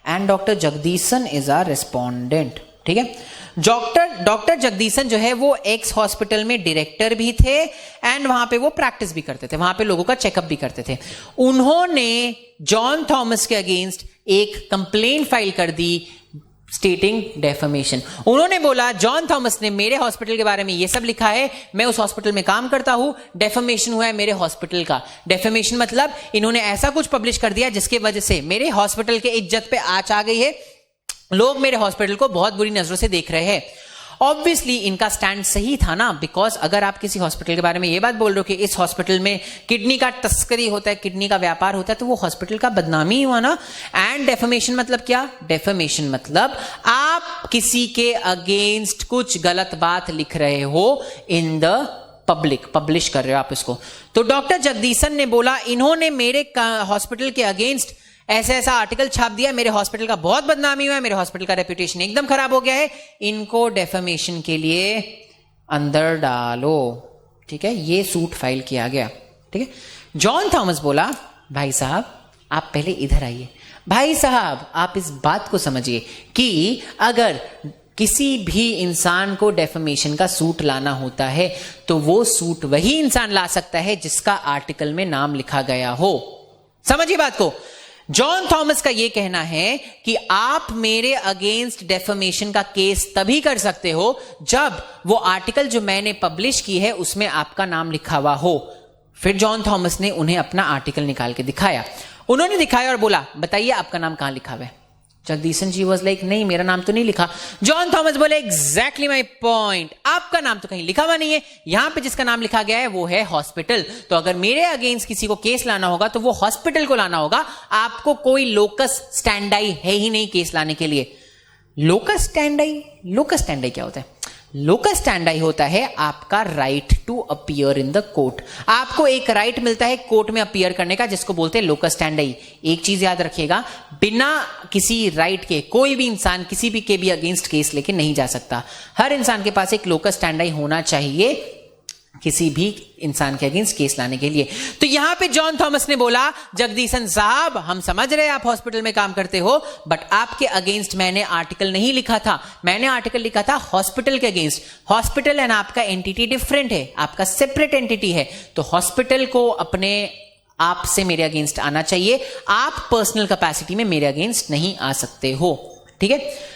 and doctor Jagadeesan is our respondent. ठीक है, डॉक्टर जगदीशन जो है वो एक्स हॉस्पिटल में डायरेक्टर भी थे एंड वहां पे वो प्रैक्टिस भी करते थे, वहां पे लोगों का चेकअप भी करते थे। उन्होंने जॉन थॉमस के अगेंस्ट एक कंप्लेंट फाइल कर दी स्टेटिंग डेफेमेशन। उन्होंने बोला जॉन थॉमस ने मेरे हॉस्पिटल के बारे में ये सब लिखा है, मैं उस हॉस्पिटल में काम करता हूं, डेफेमेशन हुआ है मेरे हॉस्पिटल का। डेफेमेशन मतलब इन्होंने ऐसा कुछ पब्लिश कर दिया जिसके वजह से मेरे हॉस्पिटल के इज्जत पे आंच आ गई है, लोग मेरे हॉस्पिटल को बहुत बुरी नजरों से देख रहे हैं। ऑब्वियसली इनका स्टैंड सही था ना, बिकॉज अगर आप किसी हॉस्पिटल के बारे में ये बात बोल रहे हो कि इस हॉस्पिटल में किडनी का तस्करी होता है, किडनी का व्यापार होता है, तो वो हॉस्पिटल का बदनामी ही हुआ ना। एंड डेफेमेशन मतलब क्या? डेफेमेशन मतलब आप किसी के अगेंस्ट कुछ गलत बात लिख रहे हो इन द पब्लिक, पब्लिश कर रहे हो आप इसको। तो डॉक्टर जगदीशन ने बोला इन्होंने मेरे हॉस्पिटल के अगेंस्ट ऐसा ऐसा आर्टिकल छाप दिया, मेरे हॉस्पिटल का बहुत बदनामी हुआ है, मेरे हॉस्पिटल का रेपुटेशन एकदम खराब हो गया है, इनको डेफेमेशन के लिए अंदर डालो। ठीक है, ये सूट फाइल किया गया। ठीक है। जॉन थॉमस बोला भाई साहब आप पहले इधर आइए। भाई साहब आप इस बात को समझिए कि अगर किसी भी इंसान को डेफेमेशन का सूट लाना होता है तो वो सूट वही इंसान ला सकता है जिसका आर्टिकल में नाम लिखा गया हो। समझिए बात को। जॉन थॉमस का यह कहना है कि आप मेरे अगेंस्ट डेफेमेशन का केस तभी कर सकते हो जब वो आर्टिकल जो मैंने पब्लिश की है उसमें आपका नाम लिखा हुआ हो। फिर जॉन थॉमस ने उन्हें अपना आर्टिकल निकाल के दिखाया। उन्होंने दिखाया और बोला बताइए आपका नाम कहां लिखा हुआ है। जगदीशन जी वाज लाइक नहीं मेरा नाम तो नहीं लिखा। जॉन थॉमस बोले एग्जैक्टली माय पॉइंट, आपका नाम तो कहीं लिखा हुआ नहीं है, यहां पे जिसका नाम लिखा गया है वो है हॉस्पिटल। तो अगर मेरे अगेंस्ट किसी को केस लाना होगा तो वो हॉस्पिटल को लाना होगा, आपको कोई लोकस स्टैंडाई है ही नहीं केस लाने के लिए। लोकस स्टैंडाई, लोकस स्टैंडाई क्या होता है? लोकस स्टैंडाई होता है आपका right to appear in the court. आपको एक राइट मिलता है कोर्ट में अपीयर करने का जिसको बोलते हैं लोकस स्टैंडाई। एक चीज याद रखिएगा, बिना किसी राइट के कोई भी इंसान किसी भी के भी अगेंस्ट केस लेके नहीं जा सकता। हर इंसान के पास एक लोकस स्टैंडाई होना चाहिए किसी भी इंसान के अगेंस्ट केस लाने के लिए। तो यहां पे जॉन थॉमस ने बोला जगदीशन साहब हम समझ रहे हैं आप हॉस्पिटल में काम करते हो, बट आपके अगेंस्ट मैंने आर्टिकल नहीं लिखा था, मैंने आर्टिकल लिखा था हॉस्पिटल के अगेंस्ट। हॉस्पिटल एंड आपका एंटिटी डिफरेंट है, आपका सेपरेट एंटिटी है, तो हॉस्पिटल को अपने आप से मेरे अगेंस्ट आना चाहिए, आप पर्सनल कैपेसिटी में मेरे अगेंस्ट नहीं आ सकते हो। ठीक है।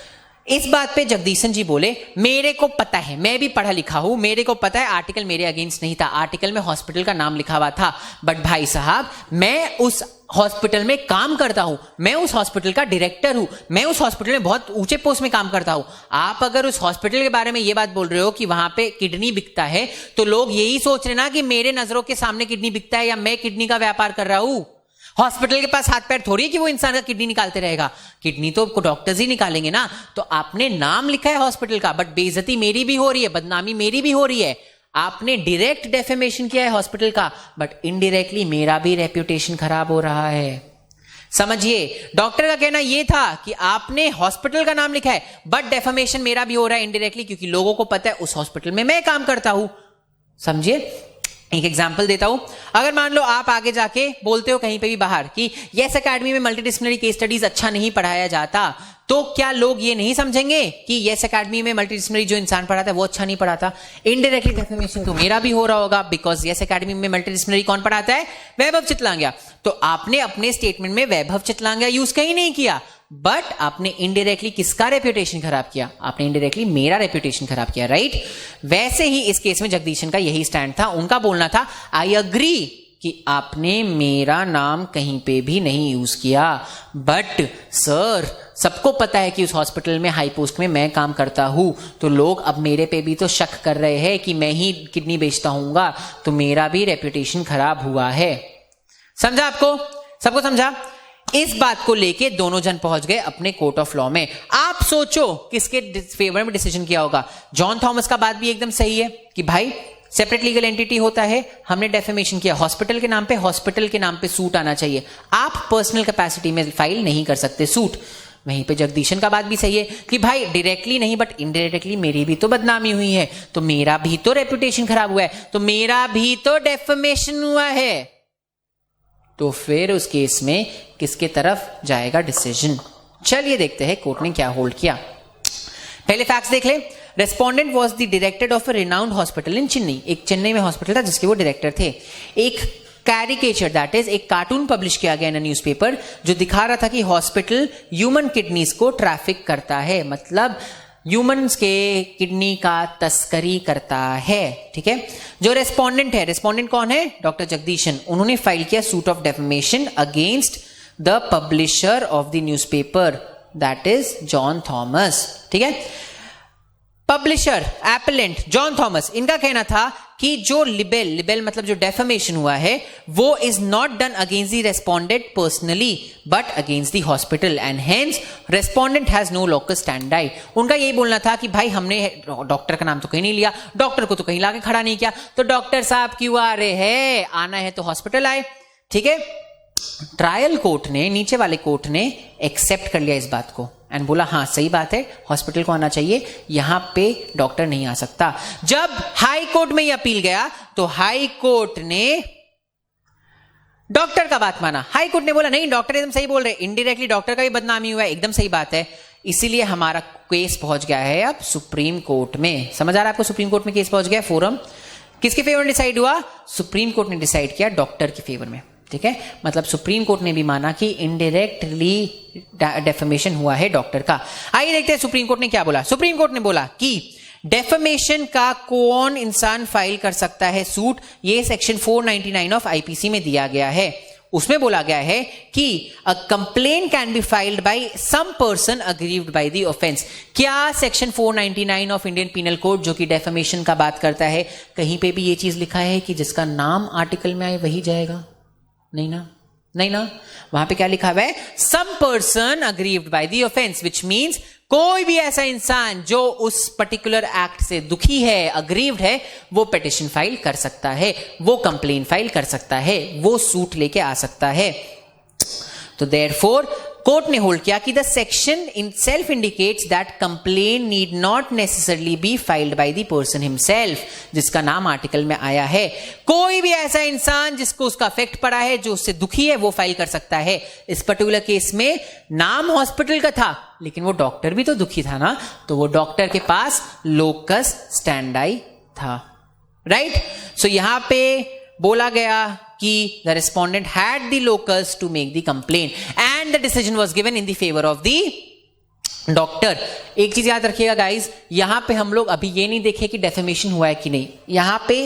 इस बात पे जगदीशन जी बोले मेरे को पता है, मैं भी पढ़ा लिखा हूं, मेरे को पता है आर्टिकल मेरे अगेंस्ट नहीं था, आर्टिकल में हॉस्पिटल का नाम लिखा हुआ था, बट भाई साहब मैं उस हॉस्पिटल में काम करता हूं, मैं उस हॉस्पिटल का डायरेक्टर हूं, मैं उस हॉस्पिटल में बहुत ऊंचे पोस्ट में काम करता हूं। आप अगर उस हॉस्पिटल के बारे में यह बात बोल रहे हो कि वहां पे किडनी बिकता है, तो लोग यही सोच रहे ना कि मेरे नजरों के सामने किडनी बिकता है या मैं किडनी का व्यापार कर रहा हूं। हॉस्पिटल के पास हाथ पैर थोड़ी है कि वो इंसान का किडनी निकालते रहेगा, किडनी तो डॉक्टर्स ही निकालेंगे ना। तो आपने नाम लिखा है हॉस्पिटल का, बट बेइज्जती मेरी भी हो रही है, बदनामी मेरी भी हो रही है। आपने डायरेक्ट डेफेमेशन किया है हॉस्पिटल का, बट इनडायरेक्टली मेरा भी रेप्यूटेशन खराब हो रहा है। समझिए, डॉक्टर का कहना यह था कि आपने हॉस्पिटल का नाम लिखा है, बट डेफेमेशन मेरा भी हो रहा है इनडायरेक्टली, क्योंकि लोगों को पता है उस हॉस्पिटल में मैं काम करता हूं। समझिए, एक एग्जाम्पल देता हूं। अगर मान लो आप आगे जाके बोलते हो कहीं पे भी बाहर कि यस एकेडमी में मल्टीडिसिप्लिनरी केस स्टडीज अच्छा नहीं पढ़ाया जाता, तो क्या लोग ये नहीं समझेंगे कि यस एकेडमी में मल्टीडिसिप्लिनरी जो इंसान पढ़ाता है वो अच्छा नहीं पढ़ाता? इनडायरेक्टली डेफेमेशन तो मेरा भी हो रहा होगा, बिकॉज यस एकेडमी में मल्टीडिसिप्लिनरी कौन पढ़ाता है? वैभव चितलांग्या। तो आपने अपने स्टेटमेंट में वैभव चितलांग्या यूज कहीं नहीं किया, बट आपने इनडायरेक्टली किसका रेप्यूटेशन खराब किया? आपने इनडायरेक्टली मेरा रेप्यूटेशन खराब किया, राइट? वैसे ही इस केस में जगदीशन का यही स्टैंड था। उनका बोलना था आई अग्री कि आपने मेरा नाम कहीं पे भी नहीं यूज किया, बट सर सबको पता है कि उस हॉस्पिटल में हाई पोस्ट में मैं काम करता हूं, तो लोग अब मेरे पे भी तो शक कर रहे हैं कि मैं ही किडनी बेचता हूंगा, तो मेरा भी रेप्यूटेशन खराब हुआ है। समझा आपको? सबको समझा? इस बात को लेके दोनों जन पहुंच गए अपने कोर्ट ऑफ लॉ में। आप सोचो किसके फेवर में डिसीजन किया होगा? जॉन थॉमस का बात भी एकदम सही है कि भाई सेपरेट लीगल एंटिटी होता है, हमने डेफेमेशन किया हॉस्पिटल के नाम पे, हॉस्पिटल के नाम पे सूट आना चाहिए, आप पर्सनल कैपेसिटी में फाइल नहीं कर सकते सूट। वहीं पे जगदीशन का बात भी सही है कि भाई डायरेक्टली नहीं बट इनडायरेक्टली मेरी भी तो बदनामी हुई है, तो मेरा भी तो रेपुटेशन खराब हुआ है, तो मेरा भी तो डेफेमेशन हुआ है। तो फिर उस केस में किसके तरफ जाएगा डिसीजन? चलिए देखते हैं कोर्ट ने क्या होल्ड किया। पहले फैक्ट्स देख ले। Respondent was the director of a renowned hospital in Chennai. एक चेन्नई में हॉस्पिटल था जिसके वो डायरेक्टर थे। एक कैरिकेचर दैट इज एक कार्टून पब्लिश किया गया इन न्यूज़पेपर जो दिखा रहा था कि हॉस्पिटल ह्यूमन किडनीज को ट्रैफिक करता है, मतलब ह्यूमंस के किडनी का तस्करी करता है। ठीक है। जो रेस्पोंडेंट है, रेस्पोंडेंट कौन है? डॉक्टर जगदीशन। उन्होंने फाइल किया suit of defamation against the publisher of the newspaper that is John Thomas. ठीक है, पब्लिशर एपेलेंट जॉन थॉमस, इनका कहना था कि जो लिबेल मतलब जो डेफेमेशन हुआ है वो is not done against the respondent personally but against the hospital and hence respondent has no locus standi. उनका यही बोलना था कि भाई हमने डॉक्टर का नाम तो कहीं नहीं लिया, डॉक्टर को तो कहीं लाके खड़ा नहीं किया, तो डॉक्टर साहब क्यों आ रहे हैं, आना है तो हॉस्पिटल आए। ठीक है, ट्रायल कोर्ट ने, नीचे वाले कोर्ट ने एक्सेप्ट कर लिया इस बात को एंड बोला हाँ सही बात है, हॉस्पिटल को आना चाहिए, यहां पे डॉक्टर नहीं आ सकता। जब हाई कोर्ट में ये अपील गया तो हाई कोर्ट ने डॉक्टर का बात माना। हाई कोर्ट ने बोला नहीं डॉक्टर एकदम सही बोल रहे, इनडायरेक्टली डॉक्टर का भी बदनामी हुआ है, एकदम सही बात है, इसीलिए हमारा केस पहुंच गया है अब सुप्रीम कोर्ट में। समझ आ रहा है आपको, सुप्रीम कोर्ट में केस पहुंच गया। फोरम किसके फेवर में डिसाइड हुआ, सुप्रीम कोर्ट ने डिसाइड किया डॉक्टर के फेवर में। ठीक है, मतलब सुप्रीम कोर्ट ने भी माना कि इनडायरेक्टली डेफेमेशन हुआ है डॉक्टर का। आइए देखते हैं सुप्रीम कोर्ट ने क्या बोला। सुप्रीम कोर्ट ने बोला कि डेफेमेशन का कौन इंसान फाइल कर सकता है सूट, ये सेक्शन 499 ऑफ आईपीसी में दिया गया है। उसमें बोला गया है कि a complaint can be filed by some person aggrieved by the offence. क्या section 499 of Indian penal code जो कि डेफेमेशन का बात करता है, कहीं पे भी ये चीज लिखा है कि जिसका नाम आर्टिकल में आए वही जाएगा? नहीं ना, नहीं ना, वहां पे क्या लिखा हुआ है, some person aggrieved by the offence, which means कोई भी ऐसा इंसान जो उस पर्टिकुलर एक्ट से दुखी है, अग्रीव्ड है, वो पिटिशन फाइल कर सकता है, वो कंप्लेन फाइल कर सकता है, वो सूट लेके आ सकता है। तो देयरफॉर कोर्ट ने होल्ड किया कि the section in self indicates that complain need not necessarily be filed by the person himself, जिसका नाम आर्टिकल में आया है। कोई भी ऐसा इंसान जिसको उसका इफेक्ट पड़ा है, जो उससे दुखी है, वो फाइल कर सकता है। इस पर्टिकुलर केस में नाम हॉस्पिटल का था, लेकिन वो डॉक्टर भी तो दुखी था ना, तो वो डॉक्टर के पास लोकस स्टैंडी था। राइट, सो यहां पे बोला गया कि the respondent had the locus to make the complaint and the decision was given in the favor of the doctor। एक चीज याद रखिएगा गाइस, यहां पे हम लोग अभी ये नहीं देखे कि डेफेमेशन हुआ है कि नहीं, यहां पे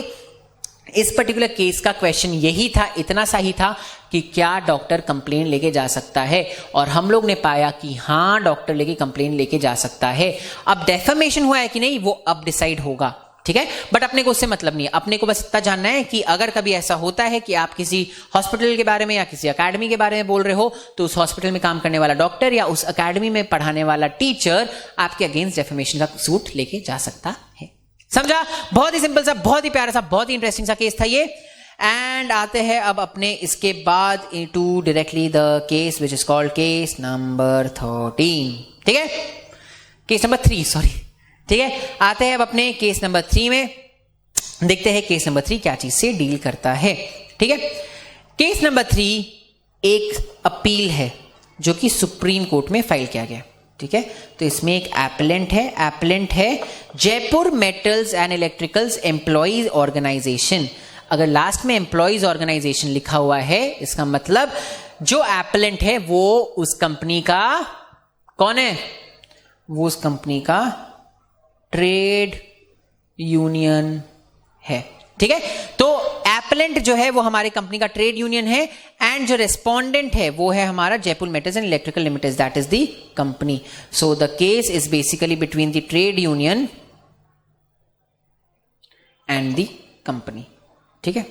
इस पर्टिकुलर केस का क्वेश्चन यही था, इतना सा ही था कि क्या डॉक्टर कंप्लेन लेके जा सकता है, और हम लोग ने पाया कि हाँ डॉक्टर लेके कंप्लेन लेके जा सकता है। अब डेफेमेशन हुआ है कि नहीं वो अब डिसाइड होगा। ठीक है, बट अपने को उससे मतलब नहीं है, अपने को बस इतना जानना है कि अगर कभी ऐसा होता है कि आप किसी हॉस्पिटल के बारे में या किसी एकेडमी के बारे में बोल रहे हो, तो उस हॉस्पिटल में काम करने वाला डॉक्टर या उस एकेडमी में पढ़ाने वाला टीचर आपके अगेंस्ट डेफेमेशन का सूट लेके जा सकता है। समझा? बहुत ही सिंपल सा, बहुत ही प्यारा सा, बहुत ही इंटरेस्टिंग सा केस था ये। एंड आते हैं अब अपने इसके बाद into directly the case which is called case number 13। ठीक है, केस नंबर 3, सॉरी। ठीक है, आते हैं अब अपने केस नंबर 3 में, देखते हैं केस नंबर 3 क्या चीज से डील करता है। ठीक है, केस नंबर 3 एक अपील है जो कि सुप्रीम कोर्ट में फाइल किया गया। ठीक है, तो इसमें एक एपेलेंट है Jaipur metals and electricals employees organisation. अगर लास्ट में एम्प्लॉइज ऑर्गेनाइजेशन लिखा हुआ है, इसका मतलब जो एपेलेंट है वो उस कंपनी का कौन है, वो उस कंपनी का ट्रेड यूनियन है। ठीक है, तो एपेलेंट जो है वो हमारे कंपनी का ट्रेड यूनियन है, एंड जो रेस्पोंडेंट है वो है हमारा Jaipur metals and electrical limited, that is the company. So the case is basically between the trade union and the company. ठीक है,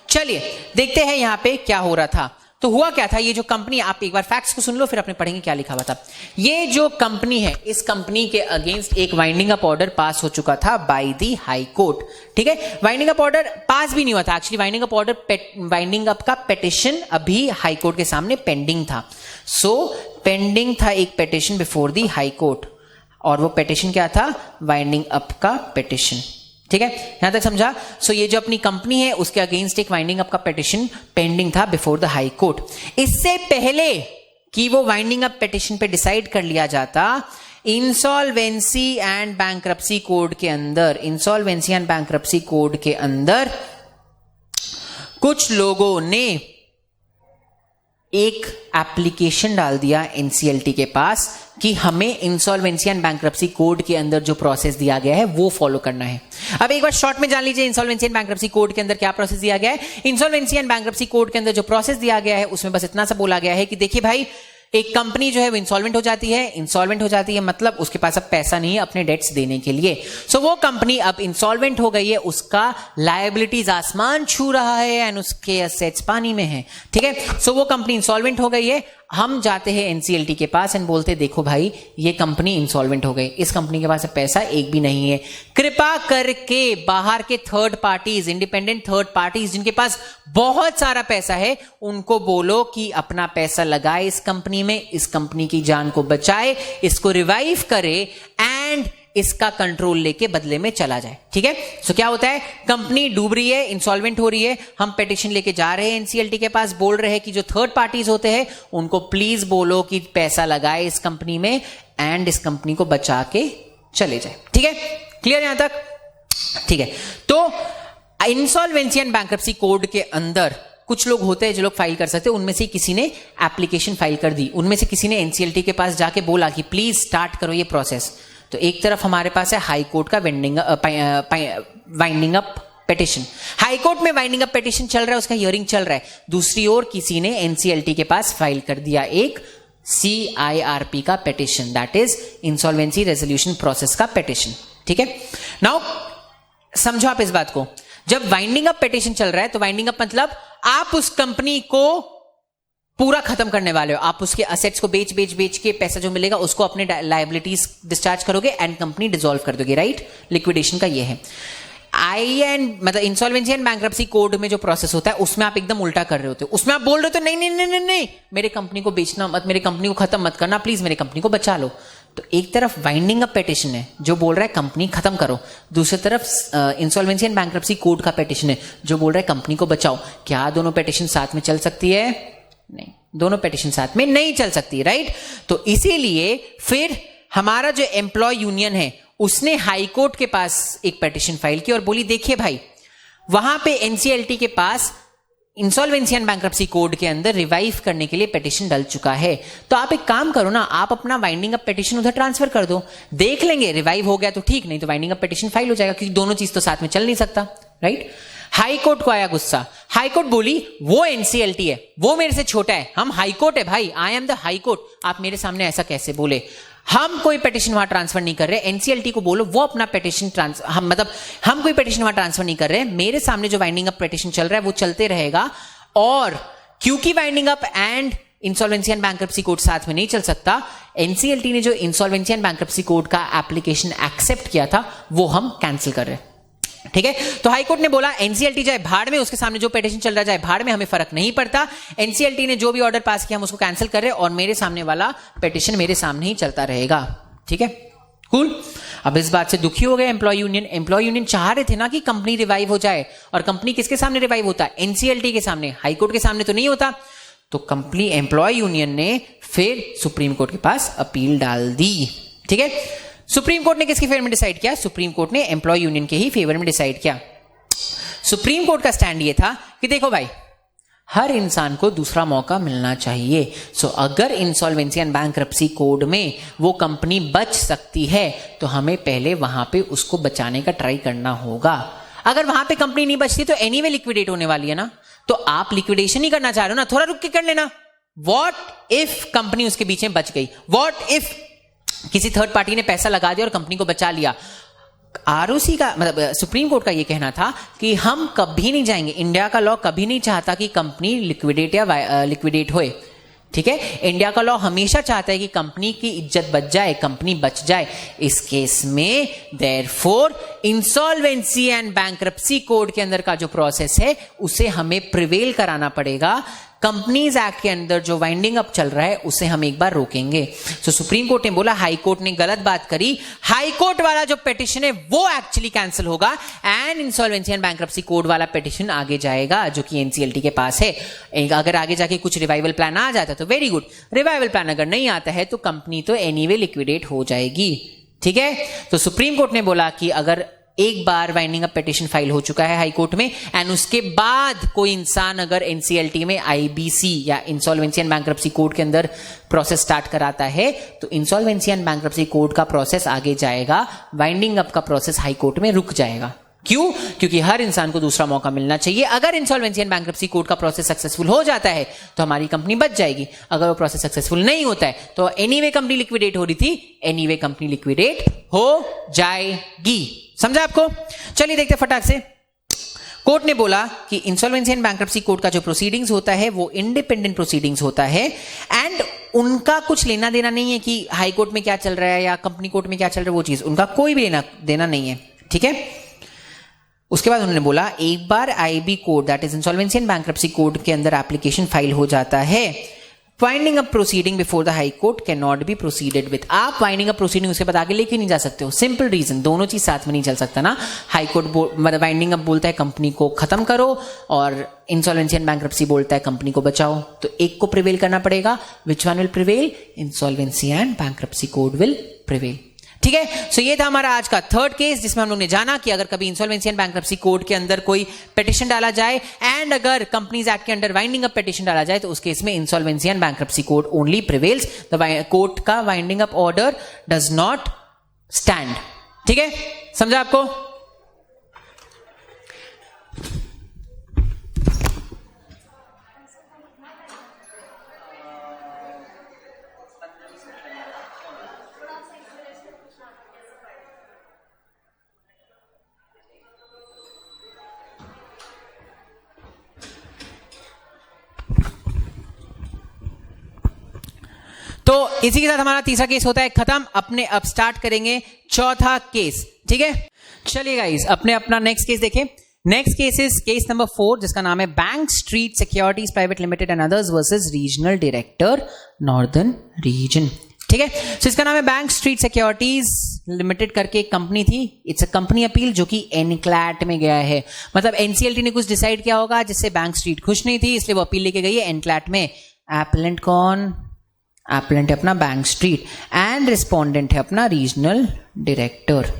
चलिए देखते हैं यहां पे क्या हो रहा था। तो हुआ क्या था, ये जो कंपनी, आप एक बार फैक्ट्स को सुन लो फिर अपने पढ़ेंगे क्या लिखा हुआ था। ये जो कंपनी है, इस कंपनी के अगेंस्ट एक वाइंडिंग अप ऑर्डर पास हो चुका था बाय द हाई कोर्ट। ठीक है, वाइंडिंग अप ऑर्डर पास भी नहीं हुआ था actually, winding up order, winding up का पिटिशन अभी हाई कोर्ट के सामने पेंडिंग था। सो पेंडिंग था एक petition before the high court, और वो पिटिशन क्या था, वाइंडिंग अप का पिटिशन। ठीक है, यहां तक समझा? सो ये जो अपनी कंपनी है उसके अगेंस्ट एक वाइंडिंग अप का पिटिशन पेंडिंग था बिफोर द हाई कोर्ट। इससे पहले कि वो वाइंडिंग अप पिटिशन पे डिसाइड कर लिया जाता, इंसॉल्वेंसी एंड बैंक्रप्सी कोड के अंदर, इंसॉल्वेंसी एंड बैंक्रप्सी कोड के अंदर कुछ लोगों ने एक एप्लीकेशन डाल दिया एनसीएलटी के पास कि हमें इंसॉल्वेंसी एंड बैंक्रप्सी कोड के अंदर जो प्रोसेस दिया गया है वो फॉलो करना है। अब एक बार शॉर्ट में जान लीजिए इंसॉल्वेंसी एंड बैंक्रप्सी कोड के अंदर क्या प्रोसेस दिया गया है। इंसॉल्वेंसी एंड बैंक्रप्सी कोड के अंदर जो प्रोसेस दिया गया है उसमें बस इतना सा बोला गया है कि देखिए भाई, एक कंपनी जो है वो इंसॉल्वेंट हो जाती है मतलब उसके पास अब पैसा नहीं है अपने डेट्स देने के लिए। सो वो कंपनी अब इंसॉल्वेंट हो गई है, उसका लायबिलिटीज आसमान छू रहा है एंड उसके एसेट्स पानी में है, ठीक है। सो वो कंपनी इंसॉल्वेंट हो गई है, हम जाते हैं एनसीएलटी के पास एंड बोलते देखो भाई ये कंपनी इंसॉल्वेंट हो गई, इस कंपनी के पास पैसा एक भी नहीं है, कृपा करके बाहर के third parties, independent third parties जिनके पास बहुत सारा पैसा है उनको बोलो कि अपना पैसा लगाए इस कंपनी में, इस कंपनी की जान को बचाए, इसको रिवाइव करे एंड इसका कंट्रोल लेके बदले में चला जाए, ठीक है। सो क्या होता है, कंपनी डूब रही है, इंसॉल्वेंट हो रही है, हम पिटीशन लेके जा रहे हैं एनसीएलटी के पास, बोल रहे हैं कि जो थर्ड पार्टीज होते हैं उनको प्लीज बोलो कि पैसा लगाए इस कंपनी में एंड इस कंपनी को बचा के चले जाए, ठीक है। क्लियर यहां तक, ठीक है। तो इंसॉल्वेंसी एंड बैंक्रप्सी कोड के अंदर कुछ लोग होते हैं जो लोग फाइल कर सकते हैं, उनमें से किसी ने एप्लीकेशन फाइल कर दी, उनमें से किसी ने एनसीएलटी के पास जाके बोला कि प्लीज स्टार्ट करो ये प्रोसेस। तो एक तरफ हमारे पास है हाई कोर्ट का winding up petition, high court में वाइंडिंग अप पिटीशन चल रहा है, उसका हियरिंग चल रहा है। दूसरी ओर किसी ने एनसीएलटी के पास फाइल कर दिया एक CIRP का petition, that is insolvency resolution process का पिटीशन, ठीक है। नाउ समझो आप इस बात को, जब वाइंडिंग अप पिटीशन चल रहा है तो वाइंडिंग अप मतलब आप उस कंपनी को पूरा खत्म करने वाले हो, आप उसके असेट्स को बेच के पैसा जो मिलेगा उसको अपने लायबिलिटीज डिस्चार्ज करोगे एंड कंपनी डिसॉल्व कर दोगे, राइट। लिक्विडेशन का ये है। मतलब इंसॉल्वेंसी एंड बैंक्रप्सी कोड में जो प्रोसेस होता है उसमें आप एकदम उल्टा कर रहे होते हो, उसमें आप बोल रहे हो तो नहीं मेरे कंपनी को बेचना मत, मेरे कंपनी को खत्म मत करना, प्लीज मेरे कंपनी को बचा लो। तो एक तरफ वाइंडिंग अप पिटीशन है जो बोल रहा है कंपनी खत्म करो, दूसरी तरफ इंसॉल्वेंसी एंड बैंक्रप्सी कोड का पिटीशन है जो बोल रहा है कंपनी को बचाओ। क्या दोनों पिटीशन साथ में चल सकती है? नहीं, दोनों पिटीशन साथ में नहीं चल सकती, राइट। तो इसीलिए फिर हमारा जो एम्प्लॉय यूनियन है उसने हाई कोर्ट के पास एक पिटीशन फाइल की और बोली देखिए भाई वहां पे एनसीएलटी के पास इंसॉल्वेंसी एंड बैंक्रप्सी कोड के अंदर रिवाइव करने के लिए पिटीशन डल चुका है, तो आप एक काम करो ना, आप अपना वाइंडिंग अप पिटीशन उधर ट्रांसफर कर दो, देख लेंगे रिवाइव हो गया तो ठीक, नहीं तो वाइंडिंग अप पिटीशन फाइल हो जाएगा, क्योंकि दोनों चीज तो साथ में चल नहीं सकता, राइट। हाई कोर्ट को आया गुस्सा, हाई कोर्ट बोली वो एनसीएलटी है, वो मेरे से छोटा है, हम हाई कोर्ट है भाई, I am the high court, आप मेरे सामने ऐसा कैसे बोले, हम कोई पिटीशन वहां ट्रांसफर नहीं कर रहे, एनसीएलटी को बोलो वो अपना पिटीशन हम कोई पिटीशन वहां ट्रांसफर नहीं कर रहे, मेरे सामने जो वाइंडिंग अप पिटीशन चल रहा है वो चलते रहेगा। और क्योंकि winding up and insolvency and bankruptcy code साथ में नहीं चल सकता, एनसीएलटी ने जो इंसॉल्वेंसी एंड बैंक्रप्सी कोड का एप्लीकेशन एक्सेप्ट किया था वो हम कैंसिल कर रहे हैं, ठीक है। तो हाईकोर्ट ने बोला एनसीएलटी जाए भाड़ में, उसके सामने जो पिटीशन चल रहा जाए भाड़ में, हमें फर्क नहीं पड़ता, एनसीएलटी ने जो भी ऑर्डर पास किया हम उसको कैंसिल कर रहे हैं और मेरे सामने वाला पिटीशन मेरे सामने ही चलता रहेगा, ठीक है, कूल। अब इस बात से दुखी हो गए एम्प्लॉय यूनियन चाह रहे थे ना कि कंपनी रिवाइव हो जाए, और कंपनी किसके सामने रिवाइव होता है? एनसीएलटी के सामने, हाईकोर्ट के सामने तो नहीं होता। तो कंपनी एम्प्लॉय यूनियन ने फिर सुप्रीम कोर्ट के पास अपील डाल दी, ठीक है। सुप्रीम कोर्ट ने किसके फेवर में डिसाइड किया? सुप्रीम कोर्ट ने एम्प्लॉय यूनियन के ही फेवर में डिसाइड किया। सुप्रीम कोर्ट का स्टैंड ये था कि देखो भाई हर इंसान को दूसरा मौका मिलना चाहिए। सो अगर इंसॉल्वेंसी एंड बैंक्रप्सी कोड में वो कंपनी बच सकती है तो हमें पहले वहां पे उसको बचाने का ट्राई करना होगा। अगर वहां पे कंपनी नहीं बचती तो एनीवे लिक्विडेट होने वाली है ना, तो आप लिक्विडेशन ही करना चाह रहे हो ना, थोड़ा रुक के कर लेना। व्हाट इफ कंपनी उसके बीच में बच गई? व्हाट इफ किसी थर्ड पार्टी ने पैसा लगा दिया और कंपनी को बचा लिया? आरओसी का मतलब सुप्रीम कोर्ट का यह कहना था कि हम कभी नहीं जाएंगे, इंडिया का लॉ कभी नहीं चाहता कि कंपनी लिक्विडेट होए, ठीक है। इंडिया का लॉ हमेशा चाहता है कि कंपनी की इज्जत बच जाए, कंपनी बच जाए। इस केस में therefore insolvency and bankruptcy code के अंदर का जो प्रोसेस है उसे हमें प्रिवेल कराना पड़ेगा। कंपनीज एक्ट के अंदर जो वाइंडिंग अप चल रहा है उसे हम एक बार रोकेंगे। तो सुप्रीम कोर्ट ने बोला हाई कोर्ट ने गलत बात करी, हाई कोर्ट वाला जो पिटीशन है वो एक्चुअली कैंसिल होगा and insolvency and bankruptcy code वाला पिटीशन आगे जाएगा जो कि एनसीएलटी के पास है। अगर आगे जाके कुछ रिवाइवल प्लान आ जाता है तो वेरी गुड, रिवाइवल प्लान अगर नहीं आता है तो कंपनी तो एनीवे लिक्विडेट हो जाएगी, ठीक है। तो सुप्रीम कोर्ट ने बोला कि अगर एक बार वाइंडिंग अप पिटीशन फाइल हो चुका है हाई कोर्ट में एंड उसके बाद कोई इंसान अगर एनसीएलटी में आईबीसी या इंसॉल्वेंसी एंड बैंक्रप्सी कोड के अंदर प्रोसेस स्टार्ट कराता है तो इंसॉल्वेंसी एंड बैंक्रप्सी कोड का प्रोसेस आगे जाएगा, वाइंडिंग अप का प्रोसेस हाई कोर्ट में रुक जाएगा, क्यों? क्योंकि हर इंसान को दूसरा मौका मिलना चाहिए। अगर इंसॉल्वेंसी एंड बैंक्रप्सी कोर्ट का प्रोसेस सक्सेसफुल हो जाता है तो हमारी कंपनी बच जाएगी। अगर वो प्रोसेस सक्सेसफुल नहीं होता है तो एनीवे कंपनी लिक्विडेट हो रही थी, एनीवे कंपनी लिक्विडेट हो जाएगी। समझा आपको? चलिए देखते फटाक से। कोर्ट ने बोला कि इंसॉल्वेंसी एंड बैंक्रप्सी कोर्ट का जो प्रोसीडिंग्स होता है वो इंडिपेंडेंट प्रोसीडिंग्स होता है एंड उनका कुछ लेना देना नहीं है कि हाई कोर्ट में क्या चल रहा है या कंपनी कोर्ट में क्या चल रहा है, वो चीज उनका कोई भी लेना देना नहीं है। ठीक है। उसके बाद उन्होंने बोला एक बार IB code that is insolvency and bankruptcy code के अंदर एप्लीकेशन फाइल हो जाता है, winding up proceeding before the high court can not be proceeded with. आप वाइंडिंग अप प्रोसीडिंग उसके बाद आगे लेके नहीं जा सकते हो। सिंपल रीजन, दोनों चीज साथ में नहीं चल सकता ना। हाई कोर्ट मतलब वाइंडिंग अप बोलता है कंपनी को खत्म करो और इंसॉल्वेंसी एंड बैंक्रप्सी बोलता है कंपनी को बचाओ, तो एक को प्रिवेल करना पड़ेगा। Which one will prevail? Insolvency and bankruptcy code will prevail. ठीक है। सो ये था हमारा आज का थर्ड केस जिसमें हम लोग ने जाना कि अगर कभी इंसॉल्वेंसी एंड बैंक्रप्सी कोड के अंदर कोई पिटिशन डाला जाए एंड अगर कंपनीज एक्ट के अंडर वाइंडिंग अप पिटिशन डाला जाए तो उस केस में insolvency and bankruptcy code only prevails, the court का winding up order does not stand. ठीक है, समझा आपको? तो इसी के साथ हमारा तीसरा केस होता है खत्म। अपने अब स्टार्ट करेंगे चौथा केस। ठीक है, चलिए गाइस अपने अपना नेक्स्ट केस देखें। Next case is case number 4 जिसका नाम है bank street securities private limited and others versus regional director northern region. ठीक है, तो इसका नाम है बैंक स्ट्रीट सिक्योरिटीज लिमिटेड करके एक कंपनी थी। इट्स अ कंपनी अपील जो कि एनक्लैट में गया है। मतलब एनसीएलटी ने कुछ डिसाइड किया होगा जिससे बैंक स्ट्रीट खुश नहीं थी, इसलिए वो अपील लेके गई है एनक्लैट में। एप्लेंट कौन? एप्लेंट है अपना बैंक स्ट्रीट एंड रिस्पोंडेंट है अपना रीजनल डायरेक्टर।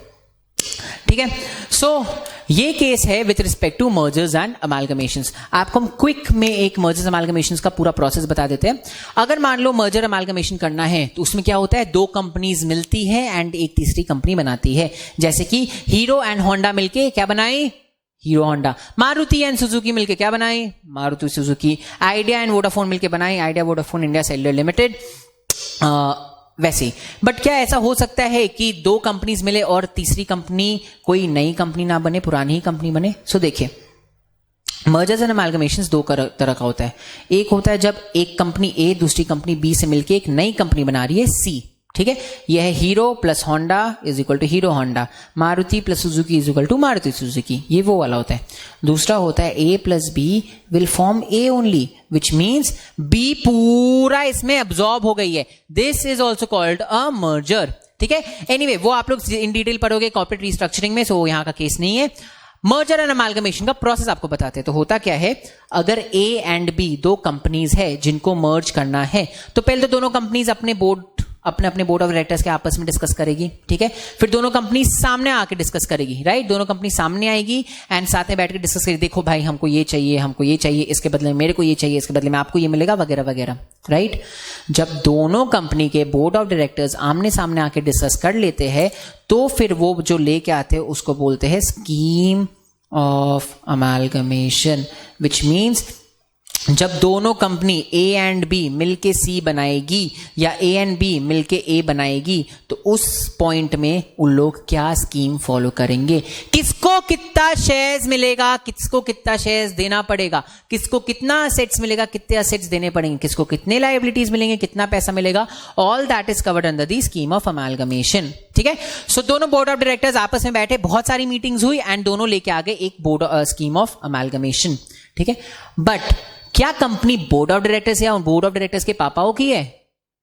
ठीक है, सो ये केस है with respect to mergers and amalgamations. आपको हम क्विक में एक मर्जर्स अमालगमेशंस का पूरा प्रोसेस बता देते हैं। अगर मान लो मर्जर अमालगमेशन करना है तो उसमें क्या होता है, दो कंपनीज मिलती है एंड एक तीसरी कंपनी बनाती है। जैसे कि हीरो एंड होंडा मिलके क्या बनाई? Hero Honda. Maruti and Suzuki मिलके क्या बनाई? Maruti Suzuki. Idea and Vodafone मिलके बनाई idea Vodafone India cellular limited. वैसे बट क्या ऐसा हो सकता है कि दो कंपनीज मिले और तीसरी कंपनी कोई नई कंपनी ना बने, पुरानी ही कंपनी बने? सो देखिए, मर्जर्स एंड अमालगमेशंस दो तरह का होता है। एक होता है जब एक कंपनी ए दूसरी कंपनी बी से मिलके एक नई कंपनी बना रही है सी। ठीक है, यह है Hero plus Honda is equal to Hero Honda, Maruti plus Suzuki is equal to Maruti Suzuki, ये वो वाला होता है। दूसरा होता है A plus B will form A only, which means B पूरा इसमें अब्सॉर्ब हो गई है। This is also called a merger. ठीक है, एनीवे वो आप लोग इन डिटेल पढ़ोगे कॉर्पोरेट रिस्ट्रक्चरिंग में, सो यहां का केस नहीं है। मर्जर एंड अमालगमेशन का प्रोसेस आपको बताते हैं। तो होता क्या है, अगर ए एंड बी दो कंपनीज है जिनको मर्ज करना है तो पहले तो दोनों कंपनीज अपने अपने बोर्ड ऑफ डायरेक्टर्स के आपस में डिस्कस करेगी। ठीक है, फिर दोनों कंपनी सामने आके डिस्कस करेगी। राइट, दोनों कंपनी सामने आएगी एंड साथ में बैठ के डिस्कस करेगी, देखो भाई हमको ये चाहिए, हमको ये चाहिए, इसके बदले में मेरे को ये चाहिए, इसके बदले में आपको ये मिलेगा, वगैरह वगैरह। राइट, जब दोनों कंपनी के बोर्ड ऑफ डायरेक्टर्स आमने सामने आके डिस्कस कर लेते हैं तो फिर वो जो लेके आते हैं उसको बोलते हैं scheme of amalgamation, which means जब दोनों कंपनी ए एंड बी मिलके सी बनाएगी या ए एंड बी मिलके ए बनाएगी तो उस पॉइंट में उन लोग क्या स्कीम फॉलो करेंगे, किसको कितना शेयर्स मिलेगा, किसको कितना शेयर्स देना पड़ेगा, किसको कितना असेट्स मिलेगा, कितने असेट्स देने पड़ेंगे, किसको कितने लायबिलिटीज मिलेंगे, कितना पैसा मिलेगा, all that is covered under the scheme of amalgamation. ठीक है, सो दोनों बोर्ड ऑफ डायरेक्टर्स आपस में बैठे, बहुत सारी मीटिंग्स हुई एंड दोनों लेके आ गए एक बोर्ड स्कीम ऑफ अमालगमेशन। ठीक है, बट क्या कंपनी बोर्ड ऑफ डायरेक्टर्स या बोर्ड ऑफ डायरेक्टर्स के पापाओं की है?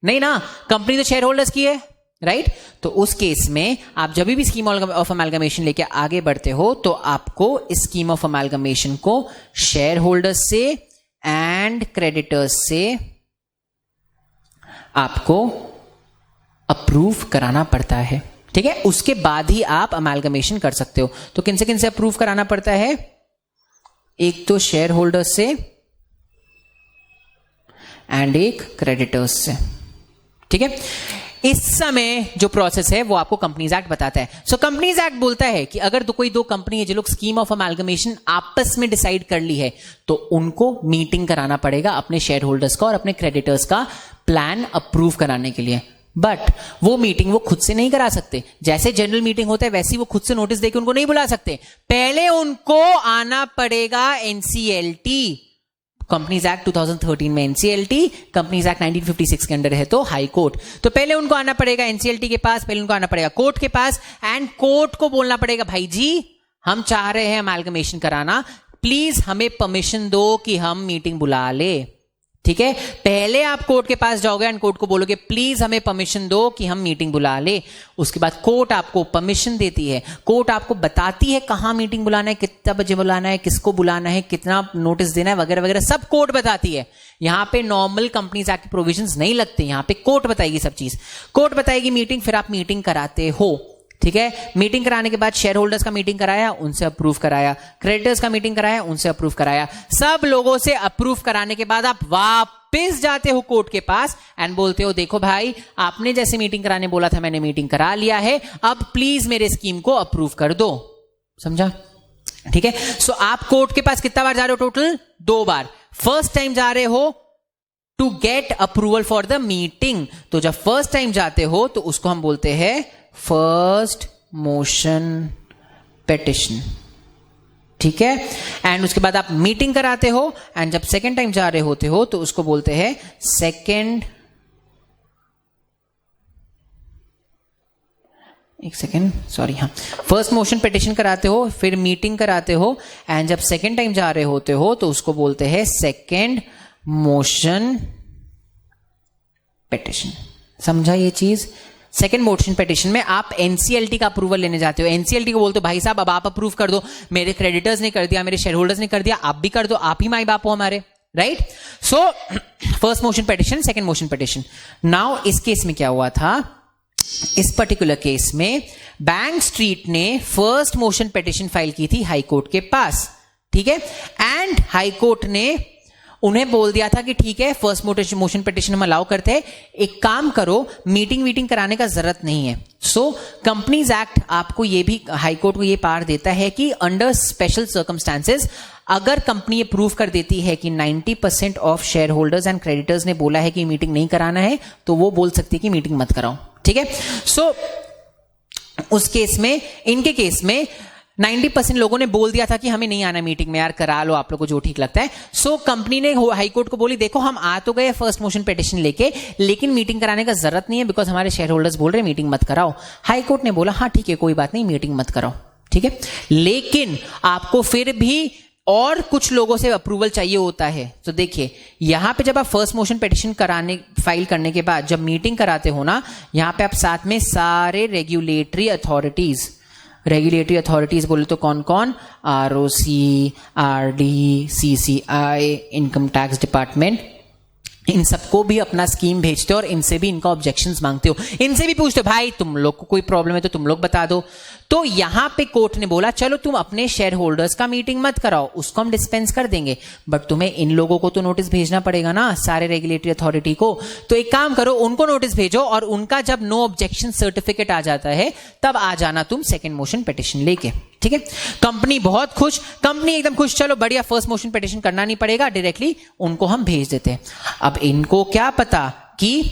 नहीं ना, कंपनी तो शेयर होल्डर्स की है। राइट, तो उस केस में आप जब भी स्कीम ऑफ अमालगमेशन लेके आगे बढ़ते हो तो आपको इस स्कीम ऑफ अमालगमेशन को शेयर होल्डर्स से एंड क्रेडिटर्स से आपको अप्रूव कराना पड़ता है। ठीक है, उसके बाद ही आप अमालगमेशन कर सकते हो। तो किन से अप्रूव कराना पड़ता है? एक तो शेयर होल्डर्स से एंड एक क्रेडिटर्स से। ठीक है, इस समय जो प्रोसेस है वो आपको कंपनीज एक्ट बताता है. सो कंपनीज एक्ट बोलता है कि अगर तो कोई दो कंपनी है जो लोग स्कीम ऑफ अमालगमेशन आपस में डिसाइड कर ली है तो उनको मीटिंग कराना पड़ेगा अपने शेयर होल्डर्स का और अपने क्रेडिटर्स का प्लान अप्रूव कराने के लिए. बट वो मीटिंग वो खुद से नहीं करा सकते. जैसे जनरल मीटिंग होता है वैसे ही वो खुद से नोटिस देके उनको नहीं बुला सकते. पहले उनको आना पड़ेगा एनसीएलटी. कंपनीज एक्ट 2013 में एनसीएलटी, कंपनीज एक्ट 1956 के अंडर है तो हाई कोर्ट. तो पहले उनको आना पड़ेगा एनसीएलटी के पास, पहले उनको आना पड़ेगा कोर्ट के पास, एंड कोर्ट को बोलना पड़ेगा भाई जी हम चाह रहे हैं अमालगमेशन कराना, प्लीज हमें परमिशन दो कि हम मीटिंग बुला ले. ठीक है, पहले आप कोर्ट के पास जाओगे एंड कोर्ट को बोलोगे प्लीज हमें परमिशन दो कि हम मीटिंग बुला ले. उसके बाद कोर्ट आपको परमिशन देती है, कोर्ट आपको बताती है कहां मीटिंग बुलाना है, कितना बजे बुलाना है, किसको बुलाना है, कितना नोटिस देना है, वगैरह वगैरह सब कोर्ट बताती है. यहां पे नॉर्मल कंपनीज एक्ट के प्रोविजंस नहीं लगते, यहां पे कोर्ट बताएगी सब चीज. कोर्ट बताएगी मीटिंग, फिर आप मीटिंग कराते हो. ठीक है, मीटिंग कराने के बाद शेयर होल्डर्स का मीटिंग कराया, उनसे अप्रूव कराया, क्रेडिटर्स का मीटिंग कराया, उनसे अप्रूव कराया. सब लोगों से अप्रूव कराने के बाद आप वापस जाते हो कोर्ट के पास एंड बोलते हो देखो भाई आपने जैसे मीटिंग कराने बोला था मैंने मीटिंग करा लिया है, अब प्लीज मेरे स्कीम को अप्रूव कर दो. समझा? ठीक है, सो आप कोर्ट के पास कितना बार जा रहे हो? टोटल 2 बार. फर्स्ट टाइम जा रहे हो to get approval for the meeting. तो जब फर्स्ट टाइम जाते हो तो उसको हम बोलते हैं फर्स्ट मोशन पेटिशन. ठीक है, एंड उसके बाद आप मीटिंग कराते हो एंड जब सेकेंड टाइम जा रहे होते हो तो उसको बोलते हैं सेकेंड, एक सेकेंड सॉरी, हाँ, फर्स्ट मोशन पिटिशन कराते हो, फिर मीटिंग कराते हो एंड जब सेकेंड टाइम जा रहे होते हो तो उसको बोलते हैं सेकेंड मोशन पिटिशन. समझा ये चीज? सेकेंड मोशन पिटिशन में आप एनसीएलटी का अप्रूवल लेने जाते हो. एनसीएलटी को बोलते हो भाई साहब अब आप अप्रूव कर दो, मेरे क्रेडिटर्स ने कर दिया, मेरे शेयर होल्डर्स ने कर दिया, आप भी कर दो, आप ही माई बाप हो हमारे. Right? So first motion petition, second motion petition. Now इस केस में क्या हुआ था, इस पर्टिकुलर केस में बैंक स्ट्रीट ने फर्स्ट मोशन पिटिशन फाइल की थी हाई कोर्ट के पास. ठीक है, एंड हाई कोर्ट ने उन्हें बोल दिया था कि ठीक है फर्स्ट मोशन पिटिशन हम अलाउ करते हैं, एक काम करो मीटिंग कराने का जरूरत नहीं है. सो कंपनीज एक्ट आपको ये भी, हाई कोर्ट को ये पावर देता है कि अंडर स्पेशल सर्कमस्टांसेस अगर कंपनी प्रूव कर देती है कि 90% of share holders and creditors ने बोला है कि मीटिंग नहीं कराना है तो वो बोल सकती है कि मीटिंग मत कराओ. ठीक है, सो उस केस में, इनके केस में 90% लोगों ने बोल दिया था कि हमें नहीं आना मीटिंग में, यार करा लो आप लोगों को जो ठीक लगता है. सो कंपनी ने हाई कोर्ट को बोली देखो हम आ तो गए फर्स्ट मोशन पिटिशन लेके, लेकिन मीटिंग कराने का जरूरत नहीं है बिकॉज हमारे शेयर होल्डर्स बोल रहे हैं मीटिंग मत कराओ. हाई कोर्ट ने बोला हाँ ठीक है कोई बात नहीं मीटिंग मत कराओ. ठीक है, लेकिन आपको फिर भी और कुछ लोगों से अप्रूवल चाहिए होता है. तो देखिए यहां पे जब आप फर्स्ट मोशन पिटिशन फाइल करने के बाद जब मीटिंग कराते हो ना, यहां पे आप साथ में सारे रेगुलेटरी अथॉरिटीज बोले तो कौन कौन, ROC, RD, CCI, income tax department, इन सबको भी अपना स्कीम भेजते हो और इनसे भी इनका ऑब्जेक्शंस मांगते हो. इनसे भी पूछते हो भाई तुम लोग को कोई प्रॉब्लम है तो तुम लोग बता दो. तो यहां पे कोर्ट ने बोला चलो तुम अपने शेयर होल्डर्स का मीटिंग मत कराओ, उसको हम डिस्पेंस कर देंगे, बट तुम्हें इन लोगों को तो नोटिस भेजना पड़ेगा ना, सारे रेगुलेटरी अथॉरिटी को. तो एक काम करो उनको नोटिस भेजो और उनका जब नो ऑब्जेक्शन सर्टिफिकेट आ जाता है तब आ जाना तुम सेकेंड मोशन पिटिशन लेके. ठीक है, कंपनी बहुत खुश, कंपनी एकदम खुश, चलो बढ़िया फर्स्ट मोशन पिटिशन करना नहीं पड़ेगा, डायरेक्टली उनको हम भेज देते हैं. अब इनको क्या पता कि,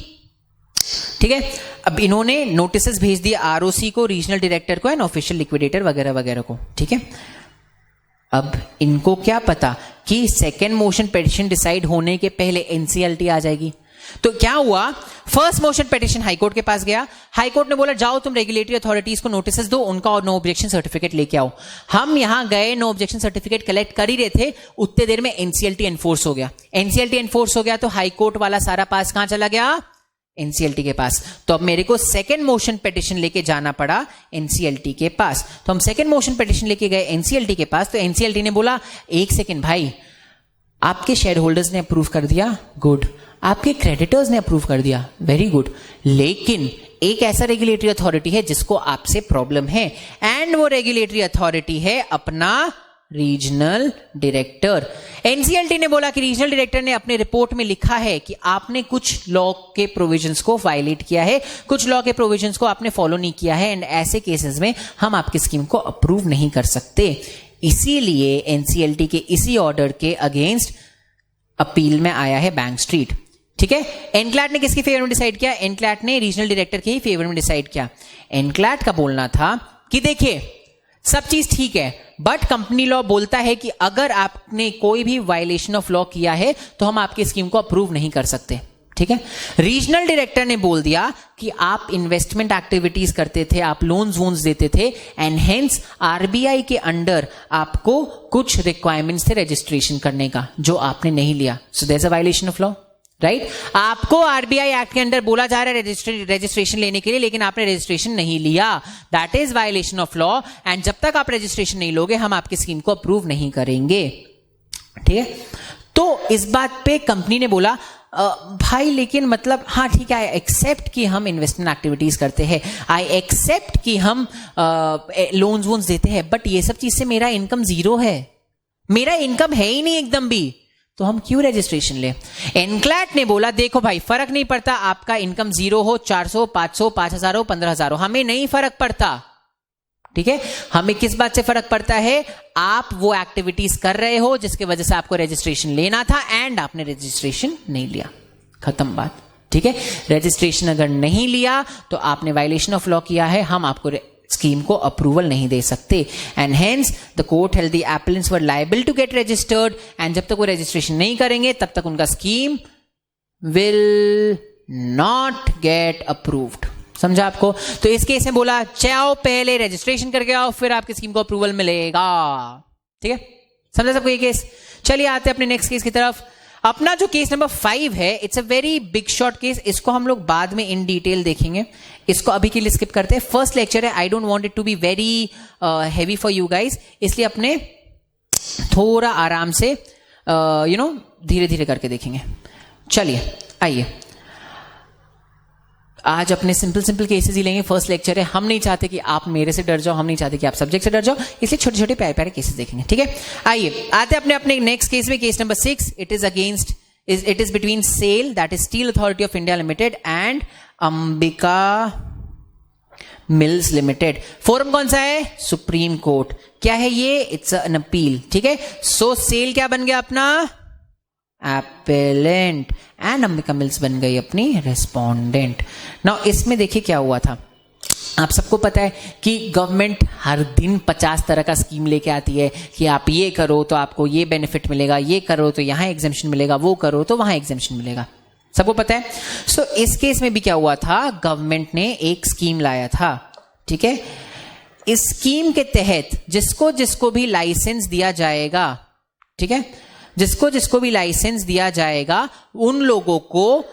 ठीक है, अब इन्होंने नोटिस भेज दिए आरओसी को, रीजनल डायरेक्टर को एंड ऑफिशियल लिक्विडेटर वगैरह वगैरह को. ठीक है, अब इनको क्या पता कि सेकेंड मोशन पिटिशन डिसाइड होने के पहले एनसीएलटी आ जाएगी. तो क्या हुआ, फर्स्ट मोशन पिटिशन हाईकोर्ट के पास गया, हाईकोर्ट ने बोला जाओ तुम रेगुलेटरी अथॉरिटीज को नोटिस दो, उनका और नो ऑब्जेक्शन सर्टिफिकेट लेके आओ. हम यहां गए, नो ऑब्जेक्शन सर्टिफिकेट कलेक्ट कर ही रहे थे, उतने देर में एनसीएलटी एनफोर्स हो गया. एनसीएलटी एनफोर्स हो गया तो हाईकोर्ट वाला सारा पास कहां चला गया, एनसीएलटी के पास. तो अब मेरे को सेकेंड मोशन पिटिशन लेके जाना पड़ा एनसीएलटी के पास. तो हम सेकेंड मोशन पिटिशन लेके गए एनसीएलटी के पास. तो एनसीएलटी ने बोला एक सेकेंड भाई, आपके शेयर होल्डर्स ने अप्रूव कर दिया, गुड, आपके क्रेडिटर्स ने अप्रूव कर दिया, वेरी गुड, लेकिन एक ऐसा रेगुलेटरी अथॉरिटी है जिसको आपसे प्रॉब्लम है, एंड वो रेगुलेटरी अथॉरिटी है अपना रीजनल डायरेक्टर। एनसीएलटी ने बोला कि रीजनल डायरेक्टर ने अपने रिपोर्ट में लिखा है कि आपने कुछ लॉ के प्रोविजंस को वायलेट किया है, कुछ लॉ के प्रोविजंस को आपने फॉलो नहीं किया है, एंड ऐसे केसेस में हम आपकी स्कीम को अप्रूव नहीं कर सकते। इसीलिए एनसीएलटी के इसी ऑर्डर के अगेंस्ट अपील में आया है बैंक स्ट्रीट। ठीक है, एनक्लैट ने किसके फेवर में डिसाइड किया? एनक्लैट ने रीजनल डायरेक्टर के ही फेवर में डिसाइड किया। एनक्लैट का बोलना था कि देखिए सब चीज ठीक है, बट कंपनी लॉ बोलता है कि अगर आपने कोई भी वायलेशन ऑफ लॉ किया है तो हम आपकी स्कीम को अप्रूव नहीं कर सकते। ठीक है, रीजनल डायरेक्टर ने बोल दिया कि आप इन्वेस्टमेंट एक्टिविटीज करते थे, आप लोन्स वोन्स देते थे, एंड हेंस आरबीआई के अंडर आपको कुछ रिक्वायरमेंट्स थे रजिस्ट्रेशन करने का जो आपने नहीं लिया। So there is a violation of law, right? आपको आरबीआई एक्ट के अंदर बोला जा रहा है रजिस्ट्रेशन लेने के लिए, लेकिन आपने रजिस्ट्रेशन नहीं लिया। That is violation of law, and जब तक आप रजिस्ट्रेशन नहीं लोगे हम आपकी स्कीम को अप्रूव नहीं करेंगे। ठीक है, तो इस बात पे कंपनी ने बोला भाई लेकिन मतलब हाँ ठीक है, आई एक्सेप्ट कि हम इन्वेस्टमेंट एक्टिविटीज करते हैं, आई एक्सेप्ट कि हम लोन्स वोन्स देते हैं, बट ये सब चीज से मेरा इनकम जीरो है, मेरा इनकम है ही नहीं एकदम भी, तो हम क्यों रजिस्ट्रेशन ले? एनक्लैट ने बोला देखो भाई फर्क नहीं पड़ता आपका इनकम जीरो हो, 400, 500, 5000 हो, 15000 हो, हमें नहीं फर्क पड़ता। ठीक है, हमें किस बात से फर्क पड़ता है? आप वो एक्टिविटीज कर रहे हो जिसकी वजह से आपको रजिस्ट्रेशन लेना था एंड आपने रजिस्ट्रेशन नहीं लिया, खत्म बात। ठीक है, रजिस्ट्रेशन अगर नहीं लिया तो आपने वायलेशन ऑफ लॉ किया है, हम आपको स्कीम को अप्रूवल नहीं दे सकते, and hence the court held the applicants were liable to get registered, and जब तक वो रजिस्ट्रेशन नहीं करेंगे तब तक उनका scheme will not get approved. समझा आपको? तो इस केस में बोला चाहो पहले रजिस्ट्रेशन करके आओ फिर आपकी स्कीम को अप्रूवल मिलेगा। ठीक है, समझा सबको ये केस? चलिए आते हैं अपने नेक्स्ट केस की तरफ। अपना जो केस नंबर 5 है, it's a very big short case, इसको हम लोग बाद में इन डिटेल देखेंगे, इसको अभी के लिए स्किप करते हैं। फर्स्ट लेक्चर है, I don't want it to be very heavy for you guys, इसलिए अपने थोड़ा आराम से धीरे धीरे करके देखेंगे। चलिए आइए, आज अपने सिंपल केसेस ही लेंगे, फर्स्ट लेक्चर है, हम नहीं चाहते कि आप मेरे से डर जाओ, हम नहीं चाहते कि आप सब्जेक्ट से डर जाओ, इसलिए छोटे छोटे प्यारे प्यारे केसेस देखेंगे। ठीक है, आइए आते अपने नेक्स्ट केस में, case number 6। It is between SAIL, that is steel authority of India limited, and Ambika mills limited. Forum कौन सा है? Supreme court. क्या है ये? It's an appeal. ठीक है, सो सेल क्या बन गया अपना? एपेलेंट, एंड अंबिका मिल्स बन गई अपनी रेस्पोंडेंट। नाउ इसमें देखिए क्या हुआ था, आप सबको पता है कि गवर्नमेंट हर दिन 50 तरह का स्कीम लेके आती है कि आप ये करो तो आपको ये बेनिफिट मिलेगा, ये करो तो यहां एग्जेम्पशन मिलेगा, वो करो तो वहां एग्जेम्पशन मिलेगा, सबको पता है। सो इस केस में भी क्या हुआ था, गवर्नमेंट ने एक स्कीम लाया था। ठीक है, इस स्कीम के तहत जिसको जिसको भी लाइसेंस दिया जाएगा, ठीक है, जिसको जिसको भी लाइसेंस दिया जाएगा उन लोगों को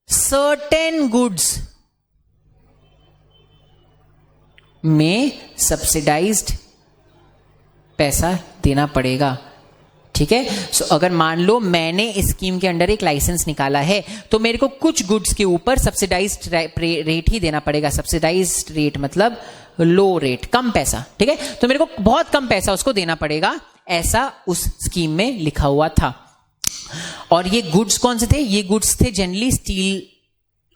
सर्टेन गुड्स में सब्सिडाइज्ड पैसा देना पड़ेगा। ठीक है, सो अगर मान लो मैंने इस स्कीम के अंडर एक लाइसेंस निकाला है तो मेरे को कुछ गुड्स के ऊपर सब्सिडाइज्ड रेट ही देना पड़ेगा। सब्सिडाइज्ड रेट मतलब लो रेट, कम पैसा। ठीक है, तो मेरे को बहुत कम पैसा उसको देना पड़ेगा, ऐसा उस स्कीम में लिखा हुआ था। और ये गुड्स कौन से थे? ये गुड्स थे जनरली स्टील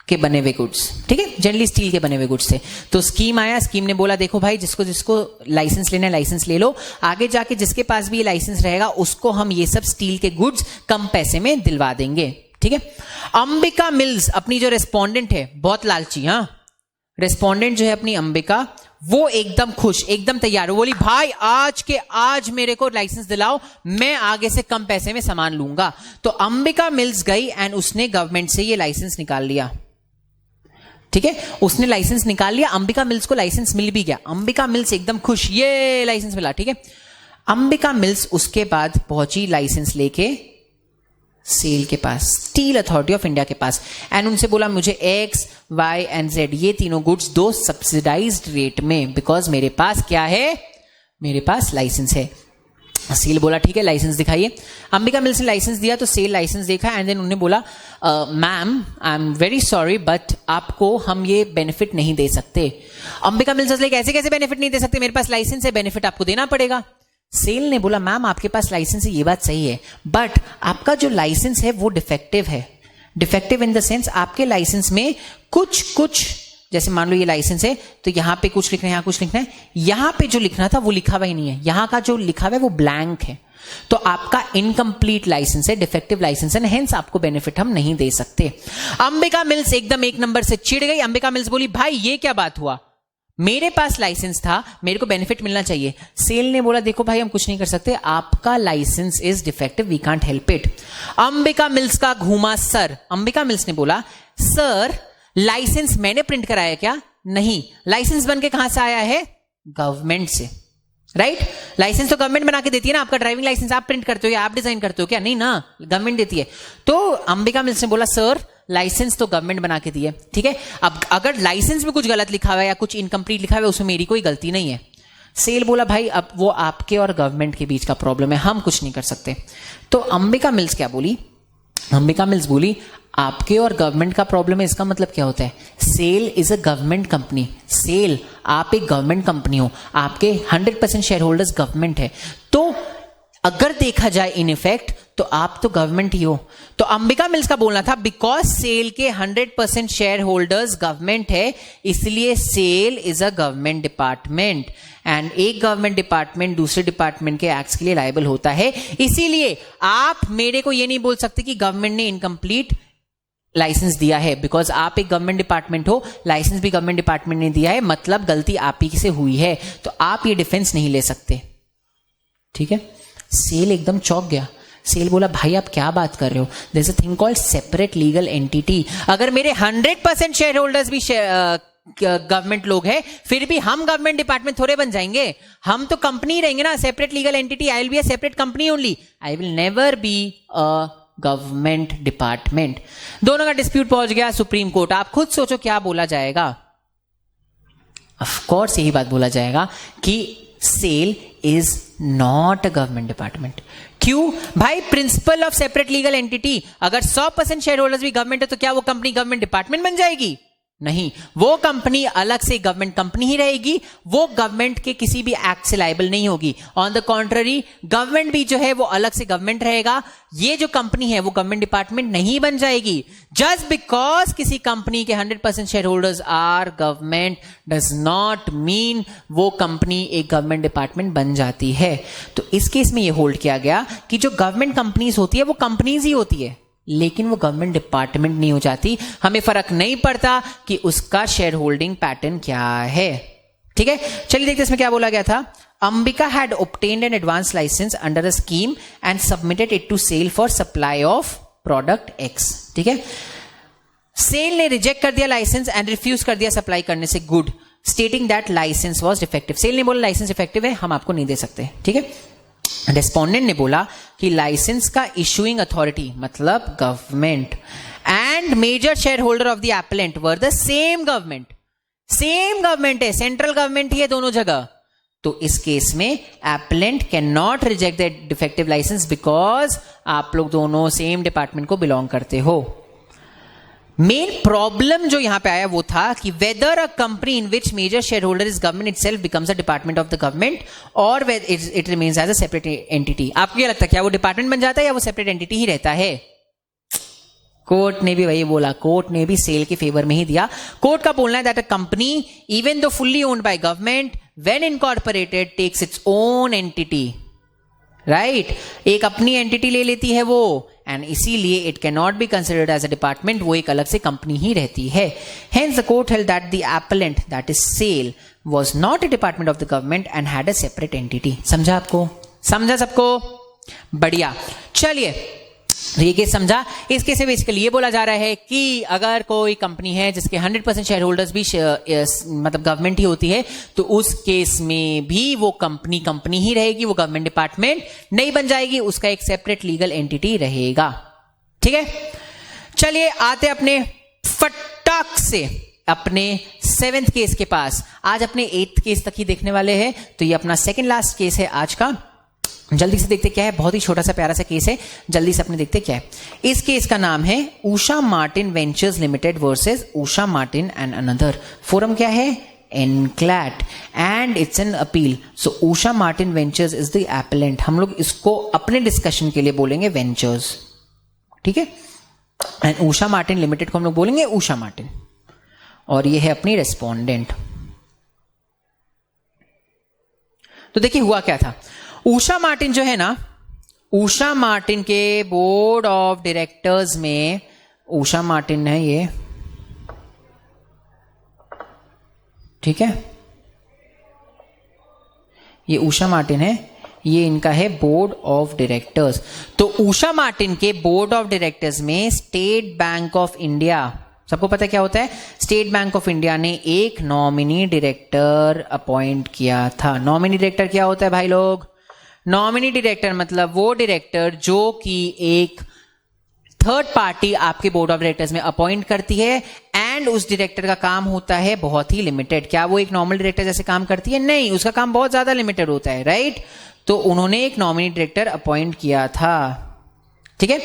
के बने हुए गुड्स। ठीक है, जनरली स्टील के बने हुए गुड्स थे। तो स्कीम आया, स्कीम ने बोला देखो भाई जिसको जिसको लाइसेंस लेना है लाइसेंस ले लो, आगे जाके जिसके पास भी ये लाइसेंस रहेगा उसको हम ये सब स्टील के गुड्स कम पैसे में दिलवा देंगे। ठीक है, अंबिका मिल्स अपनी जो रेस्पोंडेंट है, बहुत लालची, हाँ, रेस्पोंडेंट जो है अपनी अंबिका, वो एकदम खुश, एकदम तैयार हो, बोली भाई आज के आज मेरे को लाइसेंस दिलाओ, मैं आगे से कम पैसे में सामान लूंगा। तो अंबिका मिल्स गई एंड उसने गवर्नमेंट से ये लाइसेंस निकाल लिया। ठीक है, उसने लाइसेंस निकाल लिया, अंबिका मिल्स को लाइसेंस मिल भी गया, अंबिका मिल्स एकदम खुश, ये लाइसेंस मिला। ठीक है, अंबिका मिल्स उसके बाद पहुंची लाइसेंस लेके सेल के पास, स्टील अथॉरिटी ऑफ इंडिया के पास, एंड उनसे बोला मुझे एक्स वाई एंड जेड ये तीनों गुड्स दो सब्सिडाइज्ड रेट में, बिकॉज मेरे पास क्या है, मेरे पास लाइसेंस है। सेल बोला ठीक है लाइसेंस दिखाइए। अंबिका मिल्स ने लाइसेंस दिया तो सेल लाइसेंस देखा एंड देन उन्होंने बोला ma'am I am very sorry but आपको हम ये बेनिफिट नहीं दे सकते। अंबिका मिल्स लाइक ऐसे कैसे बेनिफिट नहीं दे सकते, मेरे पास लाइसेंस है, बेनिफिट आपको देना पड़ेगा। सेल ने बोला मैम आपके पास लाइसेंस है, ये बात सही है, बट आपका जो लाइसेंस है वो डिफेक्टिव है। डिफेक्टिव इन द सेंस आपके लाइसेंस में कुछ जैसे मान लो ये लाइसेंस है तो यहां पे कुछ लिखना है, यहां कुछ लिखना है, यहां पे जो लिखना था वो लिखा हुआ ही नहीं है, यहां का जो लिखा हुआ है वो ब्लैंक है। तो आपका इनकम्प्लीट लाइसेंस है, डिफेक्टिव लाइसेंस है, हेंस आपको बेनिफिट हम नहीं दे सकते। अंबिका मिल्स एकदम एक नंबर से चिढ़ गई। अंबिका मिल्स बोली भाई ये क्या बात हुआ, मेरे पास लाइसेंस था, मेरे को बेनिफिट मिलना चाहिए। सेल ने बोला देखो भाई हम कुछ नहीं कर सकते, आपका licence is defective, we can't help it. Ambika mills का घूमा सर। अंबिका मिल्स ने बोला सर लाइसेंस मैंने प्रिंट कराया क्या? नहीं। लाइसेंस बन के कहां से आया है? गवर्नमेंट से, राइट? लाइसेंस तो गवर्नमेंट बना के देती है ना। आपका ड्राइविंग लाइसेंस आप प्रिंट करते हो या आप डिजाइन करते हो क्या? नहीं ना, गवर्नमेंट देती है। तो अंबिका मिल्स ने बोला सर लाइसेंस तो गवर्नमेंट बना के दी है, ठीक है। अब अगर लाइसेंस में कुछ गलत लिखा हुआ है या कुछ इनकम्प्लीट लिखा हुआ है उसमें मेरी कोई गलती नहीं है। सेल बोला भाई अब वो आपके और गवर्नमेंट के बीच का प्रॉब्लम है, हम कुछ नहीं कर सकते। तो अंबिका मिल्स क्या बोली? अंबिका मिल्स बोली आपके और गवर्नमेंट का प्रॉब्लम है, इसका मतलब क्या होता है? SAIL is a government company. SAIL आप एक गवर्नमेंट कंपनी हो, आपके 100% शेयर होल्डर्स गवर्नमेंट है, तो अगर देखा जाए इन इफेक्ट तो आप तो गवर्नमेंट ही हो। तो अंबिका मिल्स का बोलना था बिकॉज सेल के 100% शेयर होल्डर्स गवर्नमेंट है, इसलिए SAIL is a government department and एक गवर्नमेंट डिपार्टमेंट दूसरे डिपार्टमेंट के एक्ट्स के लिए लायबल होता है। इसीलिए आप मेरे को यह नहीं बोल सकते कि गवर्नमेंट ने इनकम्प्लीट लाइसेंस दिया है, बिकॉज आप एक गवर्नमेंट डिपार्टमेंट हो, लाइसेंस भी गवर्नमेंट डिपार्टमेंट ने दिया है, मतलब गलती आप ही से हुई है, तो आप ये डिफेंस नहीं ले सकते, ठीक है। सेल एकदम चौंक गया। सेल बोला भाई आप क्या बात कर रहे हो, there is a thing called separate legal entity. अगर मेरे 100% शेयर होल्डर्स भी गवर्नमेंट लोग हैं, फिर भी हम गवर्नमेंट डिपार्टमेंट थोड़े बन जाएंगे, हम तो कंपनी रहेंगे ना। Separate legal entity, I will be a separate company only, I will never be a government department. दोनों का डिस्प्यूट पहुंच गया सुप्रीम कोर्ट। आप खुद सोचो क्या बोला जाएगा। ऑफ कोर्स यही बात बोला जाएगा कि SAIL is not a government department. क्यों भाई? Principle of separate legal entity. अगर 100% शेयर होल्डर्स भी गवर्नमेंट है तो क्या वो कंपनी गवर्नमेंट डिपार्टमेंट बन जाएगी? नहीं, वो कंपनी अलग से गवर्नमेंट कंपनी ही रहेगी, वो गवर्नमेंट के किसी भी एक्ट से लायबल नहीं होगी। ऑन द कॉन्ट्ररी गवर्नमेंट भी जो है वो अलग से गवर्नमेंट रहेगा, ये जो कंपनी है वो गवर्नमेंट डिपार्टमेंट नहीं बन जाएगी। जस्ट बिकॉज किसी कंपनी के 100% shareholders are government does not mean वो कंपनी एक गवर्नमेंट डिपार्टमेंट बन जाती है। तो इस केस में ये होल्ड किया गया कि जो गवर्नमेंट कंपनीज होती है वो कंपनीज ही होती है, लेकिन वो गवर्नमेंट डिपार्टमेंट नहीं हो जाती। हमें फर्क नहीं पड़ता कि उसका शेयर होल्डिंग पैटर्न क्या है, ठीक है। चलिए देखते हैं इसमें क्या बोला गया था। Ambika had obtained an advance license under a scheme and submitted it to SAIL for supply of product X, ठीक है। सेल ने रिजेक्ट कर दिया लाइसेंस एंड रिफ्यूज कर दिया सप्लाई करने से good, stating that licence was defective. SAIL ने बोला लाइसेंस डिफेक्टिव है, हम आपको नहीं दे सकते, ठीक है। रेस्पोंडेंट ने बोला कि लाइसेंस का इशूइंग अथॉरिटी मतलब government and major share holder of the appellant were the same government. Same government है, सेंट्रल गवर्नमेंट ही है दोनों जगह। तो इस केस में appellant can not reject the defective licence because आप लोग दोनों सेम डिपार्टमेंट को बिलोंग करते हो। मेन प्रॉब्लम जो यहां पे आया वो था कि whether a company in which major share holder is government itself becomes a department of the government और it remains as a separate entity. आपको क्या लगता है क्या वो डिपार्टमेंट बन जाता है या वो सेपरेट एंटिटी ही रहता है? कोर्ट ने भी वही बोला, कोर्ट ने भी सेल के फेवर में ही दिया। कोर्ट का बोलना है that a company even though fully owned by government when incorporated takes its own entity, right, एक अपनी एंटिटी ले लेती है वो, एंड इसीलिए it can not be considered as a department, वो एक अलग से कंपनी ही रहती है। Hence the court held that the appellant that is SAIL was not a department of the government and had a separate entity. समझा आपको? समझा सबको? बढ़िया। चलिए ये केस समझा। इस केस में बेसिकली ये बोला जा रहा है कि अगर कोई कंपनी है जिसके 100% शेयर होल्डर्स भी मतलब गवर्नमेंट ही होती है, तो उस केस में भी वो कंपनी ही रहेगी, वो गवर्नमेंट डिपार्टमेंट नहीं बन जाएगी, उसका एक सेपरेट लीगल एंटिटी रहेगा, ठीक है। चलिए आते अपने फटाक से अपने 7th केस के पास। आज अपने 8th केस तक ही देखने वाले हैं, तो ये अपना सेकेंड लास्ट केस है आज का। जल्दी से देखते क्या है, बहुत ही छोटा सा प्यारा सा केस है, जल्दी से अपने देखते क्या है। इस केस का नाम है Usha Martin ventures limited versus Usha Martin and another. Forum क्या है? NCLAT and it's an appeal. So Usha Martin Ventures is the appellant. हम लोग इसको अपने डिस्कशन के लिए बोलेंगे वेंचर्स, ठीक है, एंड उषा मार्टिन लिमिटेड को हम लोग बोलेंगे उषा मार्टिन, और ये है अपनी रेस्पोंडेंट. तो देखिए हुआ क्या था. उषा मार्टिन जो है ना, उषा मार्टिन के बोर्ड ऑफ डायरेक्टर्स में, उषा मार्टिन है ये, ठीक है, ये उषा मार्टिन है, ये इनका है बोर्ड ऑफ डायरेक्टर्स. तो उषा मार्टिन के बोर्ड ऑफ डायरेक्टर्स में स्टेट बैंक ऑफ इंडिया, सबको पता क्या होता है, स्टेट बैंक ऑफ इंडिया ने एक नॉमिनी डायरेक्टर अपॉइंट किया था. नॉमिनी डायरेक्टर क्या होता है भाई लोग? नॉमिनी डायरेक्टर मतलब वो डायरेक्टर जो कि एक थर्ड पार्टी आपके बोर्ड ऑफ डायरेक्टर्स में अपॉइंट करती है, एंड उस डायरेक्टर का काम होता है बहुत ही लिमिटेड. क्या वो एक नॉर्मल डायरेक्टर जैसे काम करती है? नहीं, उसका काम बहुत ज्यादा लिमिटेड होता है, राइट. तो उन्होंने एक नॉमिनी डायरेक्टर अपॉइंट किया था, ठीक है.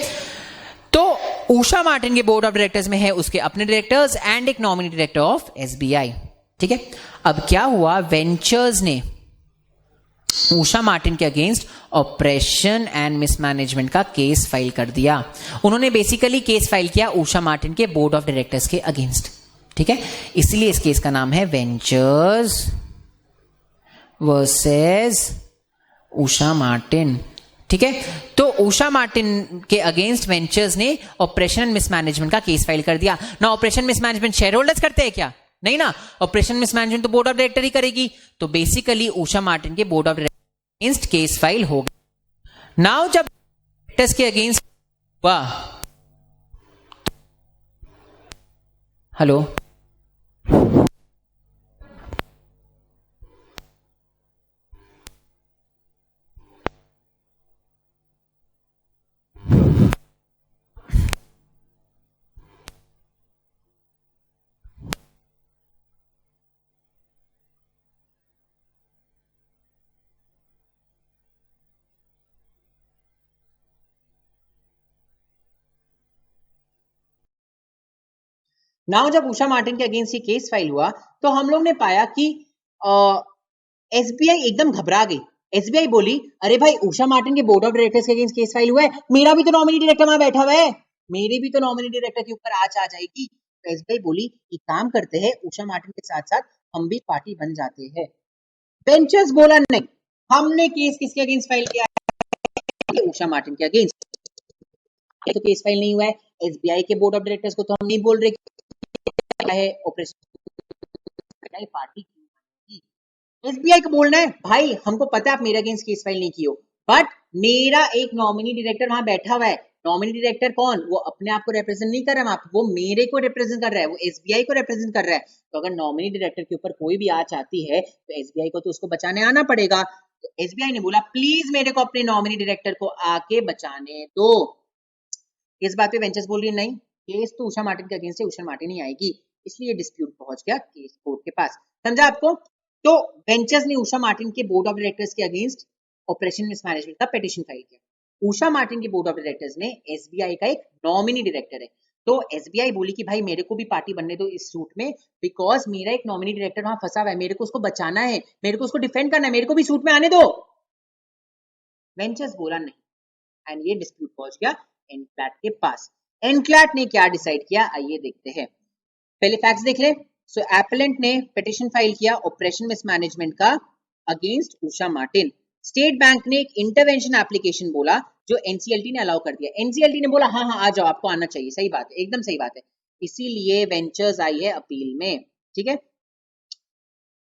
तो उषा मार्टिन के बोर्ड ऑफ डायरेक्टर्स में है उसके अपने डायरेक्टर्स एंड एक नॉमिनी डायरेक्टर ऑफ SBI, ठीक है. अब क्या हुआ, वेंचर्स ने उषा मार्टिन के अगेंस्ट ऑपरेशन एंड मिसमैनेजमेंट का केस फाइल कर दिया. उन्होंने बेसिकली केस फाइल किया उषा मार्टिन के बोर्ड ऑफ डायरेक्टर्स के अगेंस्ट, ठीक है. इसलिए इस केस का नाम है वेंचर्स वर्सेस उषा मार्टिन, ठीक है. तो उषा मार्टिन के अगेंस्ट वेंचर्स ने ऑपरेशन एंड मिसमैनेजमेंट का केस फाइल कर दिया ना. ऑपरेशन मिसमैनेजमेंट शेयर होल्डर्स करते हैं क्या? नहीं ना. ऑपरेशन मिसमैनेजमेंट तो बोर्ड ऑफ डायरेक्टर ही करेगी. तो बेसिकली उषा मार्टिन के board of director against case file हो गया. नाउ जब डायरेक्टर्स के अगेंस्ट, वाह, हेलो, नाउ जब उषा मार्टिन के अगेंस्ट ये केस फाइल हुआ तो हम लोग ने पाया कि SBI एकदम घबरा गई. SBI बोली, अरे भाई उषा मार्टिन के बोर्ड ऑफ डायरेक्टर्स के अगेंस्ट केस फाइल हुआ है, मेरा भी तो नॉमिनी डायरेक्टर वहां बैठा हुआ है, मेरे भी तो नॉमिनी डायरेक्टर के ऊपर आंच आ जाएगी. तो SBI बोली एक काम करते हैं, उषा मार्टिन के साथ साथ हम भी पार्टी बन जाते हैं. वेंचर्स बोला नहीं, हमने केस किसके अगेंस्ट फाइल किया है? उषा मार्टिन के अगेंस्ट. ये तो केस फाइल नहीं हुआ है. SBI के बोर्ड ऑफ डायरेक्टर्स को तो हम नहीं बोल रहे है ऑपरेशन पार्टी की. SBI को बोलना है भाई हमको पता है आप मेरे अगेंस्ट केस फाइल नहीं किए हो, बट मेरा एक नॉमिनी डायरेक्टर वहां बैठा हुआ है. नॉमिनी डायरेक्टर कौन? वो अपने आप को रिप्रेजेंट नहीं कर रहा है, वो मेरे को रिप्रेजेंट कर रहा है, वो SBI को रिप्रेजेंट कर रहा है. तो अगर नॉमिनी डायरेक्टर के ऊपर कोई भी आंच आती है तो SBI को तो उसको बचाने आना पड़ेगा. तो SBI ने बोला प्लीज मेरे को अपने नॉमिनी डायरेक्टर को आके बचाने दो. इस बात पे वेंचर्स बोल रही है नहीं, केस तो उषा मार्टिन के अगेंस्ट है, उषा मार्टिन ही आएगी. इसलिए डिस्प्यूट पहुंच गया केस कोर्ट के पास. समझा आपको? तो वेंचर्स ने उषा मार्टिन के बोर्ड ऑफ डायरेक्टर्स के अगेंस्ट ऑपरेशन मिसमैनेजमेंट का पिटीशन फाइल किया. उषा मार्टिन के बोर्ड ऑफ डायरेक्टर्स में SBI का एक नॉमिनी डायरेक्टर है. तो SBI बोली कि भाई मेरे को भी पार्टी बनने दो इस सूट में, बिकॉज मेरा एक नॉमिनी डायरेक्टर वहां फंसा हुआ है, मेरे को उसको बचाना है, मेरे को उसको डिफेंड करना है, मेरे को भी सूट में आने दो. वेंचर्स बोला नहीं, एंड ये डिस्प्यूट पहुंच गया एनक्लैट के पास. एनक्लैट ने क्या डिसाइड किया आइए देखते हैं. पहले फैक्ट्स देख ले. सो एपेलेंट ने पिटीशन फाइल किया ऑपरेशन मिसमैनेजमेंट का against Usha Martin. State bank ने एक इंटरवेंशन एप्लीकेशन बोला जो NCLT ने अलाउ कर दिया. NCLT ने बोला हाँ हाँ आ जाओ, आपको आना चाहिए. सही बात है, एकदम सही बात है. इसीलिए वेंचर्स आई है अपील में, ठीक है.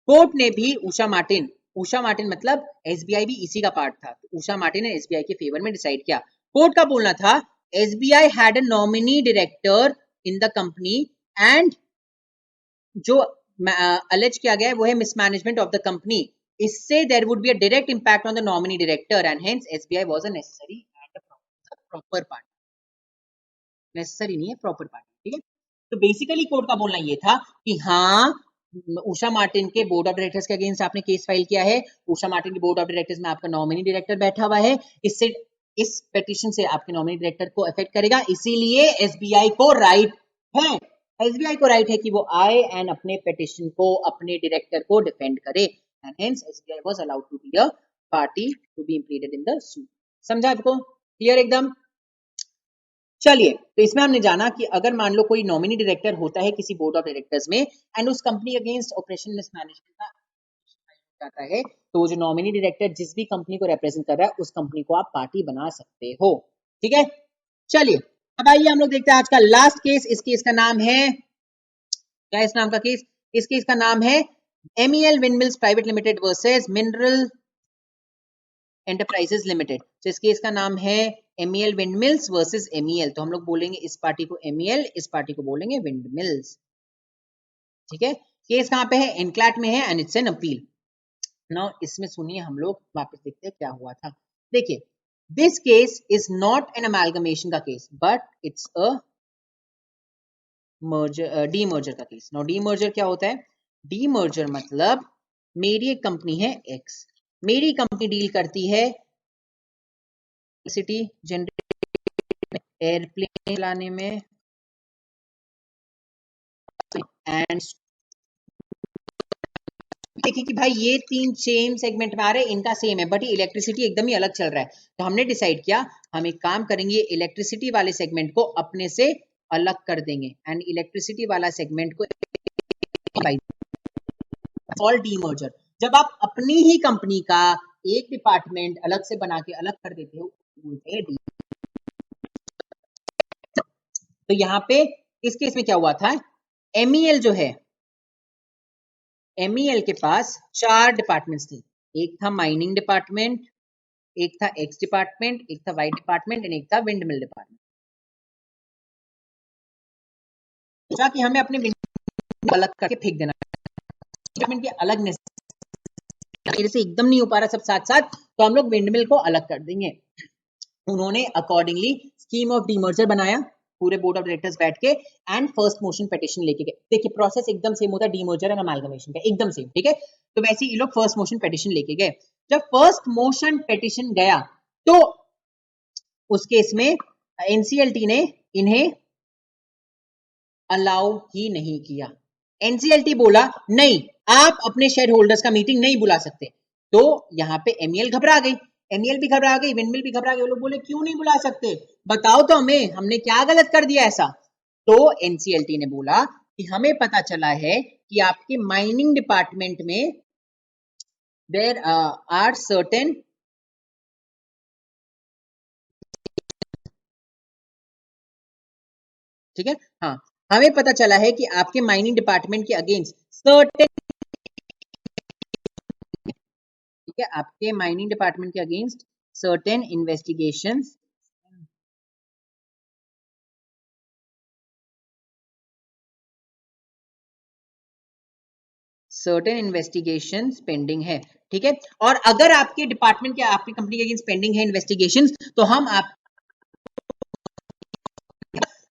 कोर्ट ने भी उषा मार्टिन मतलब SBI भी इसी का पार्ट था. तो उषा मार्टिन ने SBI के फेवर में डिसाइड किया. कोर्ट का बोलना था SBI had a nominee director in the company and जो अलेज किया गया है वो है मिसमैनेजमेंट ऑफ द कंपनी. इससे there would be a direct impact on the nominee director and hence SBI was a necessary and a proper party. Necessary नहीं है, proper party, ठीक है. तो बेसिकली कोर्ट का बोलना ये था कि हाँ उषा मार्टिन के बोर्ड ऑफ डायरेक्टर्स के अगेंस्ट आपने केस फाइल किया है, उषा मार्टिन के बोर्ड ऑफ डायरेक्टर्स में आपका नॉमिनी डायरेक्टर बैठा हुआ है, इससे इस पिटीशन से आपके नॉमिनी डायरेक्टर को अफेक्ट करेगा, इसीलिए SBI को राइट है एसबीआई को राइट है कि वो आए एंड अपने पिटिशन को, अपने डायरेक्टर को डिफेंड करे, and hence SBI was allowed to be a party to be impleaded in the suit. समझा आपको? क्लियर एकदम? चलिए, तो इसमें हमने जाना कि अगर मान लो कोई नॉमिनी डायरेक्टर होता है किसी बोर्ड ऑफ डायरेक्टर्स में एंड उस कंपनी अगेंस्ट ऑपरेशन मिसमैनेजमेंट का जाता है, तो वो जो नॉमिनी डायरेक्टर जिस भी कंपनी को रिप्रेजेंट कर रहा है उस कंपनी को आप पार्टी बना सकते हो। ठीक है, चलिए अब आइए हम लोग देखते हैं आज का लास्ट केस। इस केस का नाम है क्या? इस नाम का केस, इस केस का नाम है MEL windmills private limited versus mineral enterprises limited. तो इस केस का नाम है MEL विंडमिल्स वर्सेस MEL। तो हम लोग बोलेंगे इस पार्टी को MEL, इस पार्टी को बोलेंगे विंडमिल्स। ठीक है, केस कहां पे है? एनक्लैट में है and it's an appeal. Now इसमें सुनिए, हम लोग वापस देखते हैं क्या हुआ था। देखिए, this case is not an amalgamation का case but it's a merger, demerger का केस। नाउ डीमर्जर क्या होता है? डीमर्जर मतलब मेरी एक कंपनी है X, मेरी कंपनी डील करती है सिटी जनरेट एयरप्लेन चलाने में एंड देखिए कि भाई ये तीन सेम सेगमेंट में आ रहे हैं, इनका सेम है बट ये इलेक्ट्रिसिटी एकदम ही अलग चल रहा है। तो हमने डिसाइड किया हम एक काम करेंगे, इलेक्ट्रिसिटी वाले सेगमेंट को अपने से अलग कर देंगे एंड इलेक्ट्रिसिटी वाला सेगमेंट को ऑल डीमर्जर। जब आप अपनी ही कंपनी का एक डिपार्टमेंट अलग से बना के अलग कर देते हो बोलते हैं डी। तो यहाँ पे इस केस में क्या हुआ था? MEL जो है, MEL के पास 4 डिपार्टमेंट्स थे। एक था माइनिंग डिपार्टमेंट, एक था X डिपार्टमेंट, एक था Y डिपार्टमेंट एंड एक था विंडमिल डिपार्टमेंट। सोचा कि हमें अपने विंड अलग करके फेंक देना, डिपार्टमेंट की अलग मेरे से एकदम नहीं हो पा रहा सब साथ साथ, तो हम लोग विंडमिल को अलग कर देंगे। उन्होंने अकॉर्डिंगली स्कीम ऑफ डीमर्जर बनाया, पूरे बोर्ड ऑफ डायरेक्टर्स बैठ के एंड फर्स्ट मोशन पिटीशन लेके गए। देखिए प्रोसेस एकदम सेम होता है डीमर्जर एंड अमालगमेशन का, एकदम सेम। ठीक है, तो वैसे ये लोग फर्स्ट मोशन पिटीशन लेके गए। जब फर्स्ट मोशन पिटीशन गया तो उस केस में NCLT ने इन्हें अलाउ ही नहीं किया। NCLT बोला नहीं, आप अपने शेयर होल्डर्स का मीटिंग नहीं बुला सकते। तो यहाँ पे MEL घबरा गई, MEL भी घबरा गई, विंडमिल भी घबरा गई। वो लोग बोले क्यों नहीं बुला सकते, बताओ तो हमें, हमने क्या गलत कर दिया ऐसा? तो NCLT ने बोला कि हमें पता चला है कि आपके माइनिंग डिपार्टमेंट में देयर आर सर्टेन, ठीक है, हाँ, हमें पता चला है कि आपके माइनिंग डिपार्टमेंट के अगेंस्ट सर्टेन, ठीक है, आपके माइनिंग डिपार्टमेंट के against certain investigations certain investigations pending है। ठीक है, और अगर आपके डिपार्टमेंट के, आपकी कंपनी के अगेंस्ट पेंडिंग है इन्वेस्टिगेशंस, तो हम आप,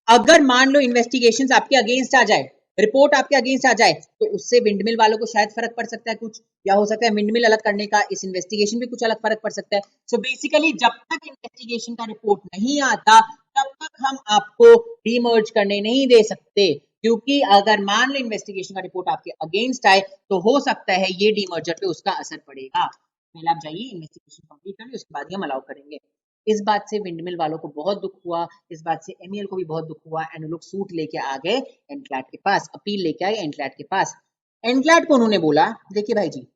अगर मान लो इन्वेस्टिगेशंस आपके अगेंस्ट आ जाए, रिपोर्ट आपके अगेंस्ट आ जाए, तो उससे विंडमिल वालों को शायद फर्क पड़ सकता है कुछ, या हो सकता है विंडमिल अलग करने का इस इन्वेस्टिगेशन में कुछ अलग फर्क पड़ सकता है। सो बेसिकली जब तक इन्वेस्टिगेशन का रिपोर्ट नहीं आता तब तक हम आपको डीमर्ज करने नहीं दे सकते, क्योंकि अगर मान लो इन्वेस्टिगेशन का रिपोर्ट आपके अगेंस्ट आए तो हो सकता है ये डीमर्जर पे उसका असर पड़ेगा। पहले आप जाइए इन्वेस्टिगेशन कंप्लीट करिए, उसके बाद ही हम अलाउ करेंगे। इस बात से विंडमिल वालों को बहुत दुख हुआ, इस बात से MEL को भी बहुत दुख हुआ एंड लोग सूट लेके आ गए एनक्लैट के पास, अपील लेके आए एनक्लैट के पास। एनक्लैट को उन्होंने बोला देखिए भाई जी,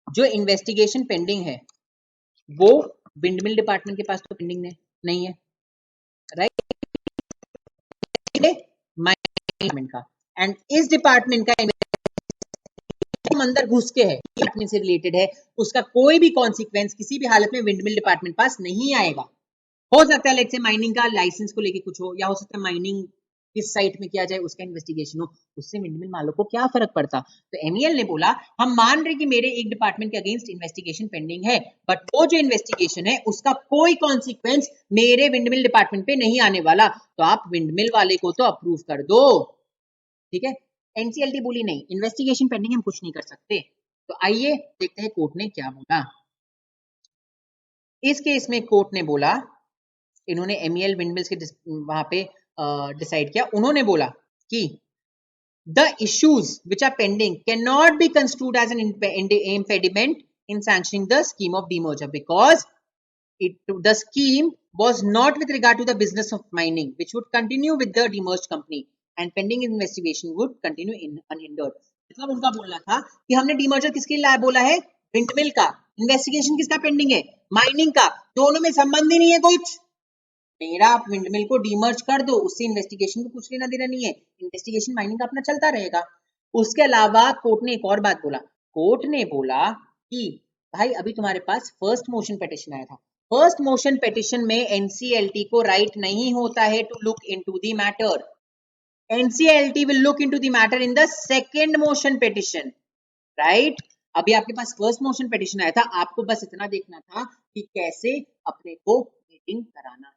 जो इन्वेस्टिगेशन पेंडिंग है वो विंडमिल डिपार्टमेंट के पास तो पेंडिंग नहीं है, राइट, डिपार्टमेंट का, एंड इस डिपार्टमेंट का अंदर घुस के है, डिपार्टमेंट से रिलेटेड है, उसका कोई भी कॉन्सिक्वेंस किसी भी हालत में विंडमिल डिपार्टमेंट पास नहीं आएगा। हो सकता है लेट्स से माइनिंग का लाइसेंस को लेके कुछ हो, या हो सकता है माइनिंग किस साइट में किया जाए उसका इन्वेस्टिगेशन हो, उससे विंडमिल मालिकों को क्या फर्क पड़ता। तो MEL ने बोला हम मान रहे कि मेरे एक डिपार्टमेंट के अगेंस्ट इन्वेस्टिगेशन पेंडिंग है, बट वो जो इन्वेस्टिगेशन है उसका कोई कॉन्सिक्वेंस मेरे विंडमिल डिपार्टमेंट पे नहीं आने वाला, तो आप विंडमिल वाले को तो अप्रूव कर दो। ठीक है, NCLT बोली नहीं, इन्वेस्टिगेशन पेंडिंग हम कुछ नहीं कर सकते। तो आइए देखते हैं कोर्ट ने क्या बोला। इस केस में कोर्ट ने बोला, इन्होंने MEL विंडमिल्स के वहां पे डिसाइड किया, उन्होंने बोला कि the issues which are pending cannot be construed as an impediment in sanctioning the scheme of demerger because the scheme was not with regard to the business of mining, which would continue with the demerged company and pending investigation would continue unhindered. मतलब उनका बोलना था कि हमने demerger किसके लिए बोला है, विंडमिल का, इन्वेस्टिगेशन किसका पेंडिंग है, माइनिंग का, दोनों में संबंध ही नहीं है कुछ। मेरा आप विंडमिल को डीमर्ज कर दो, उससे इन्वेस्टिगेशन को कुछ लेना देना नहीं है, इन्वेस्टिगेशन माइनिंग का अपना चलता रहेगा। उसके अलावा कोर्ट ने एक और बात बोला, कोर्ट ने बोला कि भाई अभी तुम्हारे पास फर्स्ट मोशन पिटिशन आया था, फर्स्ट मोशन पिटिशन में एनसीएलटी को राइट नहीं होता है to look into the matter, NCLT will look into the matter in the second motion petition, right. अभी आपके पास फर्स्ट मोशन पिटिशन आया था, आपको बस इतना देखना था कि कैसे अपने को मीटिंग कराना है।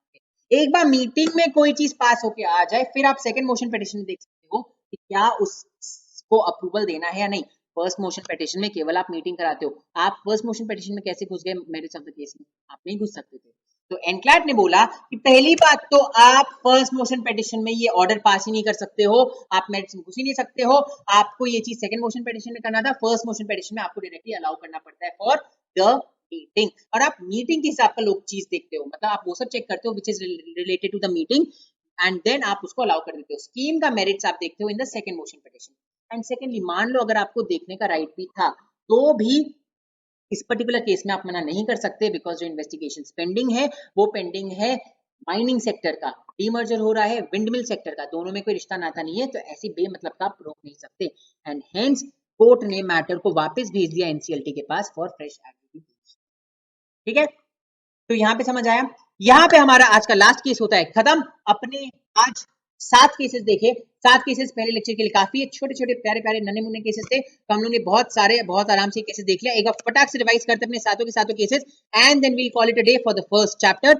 एक बार मीटिंग में कोई चीज पास होके आ जाए, फिर आप सेकंड मोशन पिटिशन में देख सकते हो कि क्या उसको अप्रूवल देना है या नहीं। फर्स्ट मोशन पिटिशन में केवल आप मीटिंग कराते हो। आप फर्स्ट मोशन पिटिशन में कैसे घुस गए मेरिट्स ऑफ द केस में? आप नहीं घुस सकते थे। तो एनक्लैट ने बोला कि पहली बात तो आप फर्स्ट मोशन पिटिशन में ये ऑर्डर पास ही नहीं कर सकते हो, आप मेरिट्स में घुस ही नहीं सकते हो, आपको ये चीज सेकंड मोशन पिटिशन में करना था, फर्स्ट मोशन पिटिशन में आपको डायरेक्टली अलाउ करना पड़ता है फॉर द मीटिंग। और आप मीटिंग के हिसाब का लोग चीज देखते हो, मतलब आप वो सब चेक करते हो which is related to the meeting and then आप उसको अलाउ कर देते हो। स्कीम का मेरिट्स आप देखते हो इन the second motion petition. And secondly, मान लो अगर आपको देखने का राइट भी था तो भी इस पर्टिकुलर केस में आप मना नहीं कर सकते, बिकॉज जो इन्वेस्टिगेशन पेंडिंग है वो पेंडिंग है माइनिंग सेक्टर का, डीमर्जर हो रहा है विंडमिल सेक्टर का, दोनों में कोई रिश्ता नाता नहीं है, तो ऐसी बेमतलब का आप रोक नहीं सकते। एंड हेंस कोर्ट ने मैटर को वापस भेज दिया एनसीएलटी के पास फॉर फ्रेश एग्रीगेशन। ठीक है, तो यहाँ पे समझ आया। यहाँ पे हमारा आज का लास्ट केस होता है खत्म। अपने आज 7 केसेस देखे, 7 केसेस पहले लेक्चर के लिए काफी है, छोटे छोटे प्यारे प्यारे नन्हे मुन्ने केसेस थे, तो हम लोग ने बहुत आराम से केसेस देख लिया। एक बार फटाक से रिवाइज करते अपने सातों के सातों cases and then we'll call it a day for the first chapter.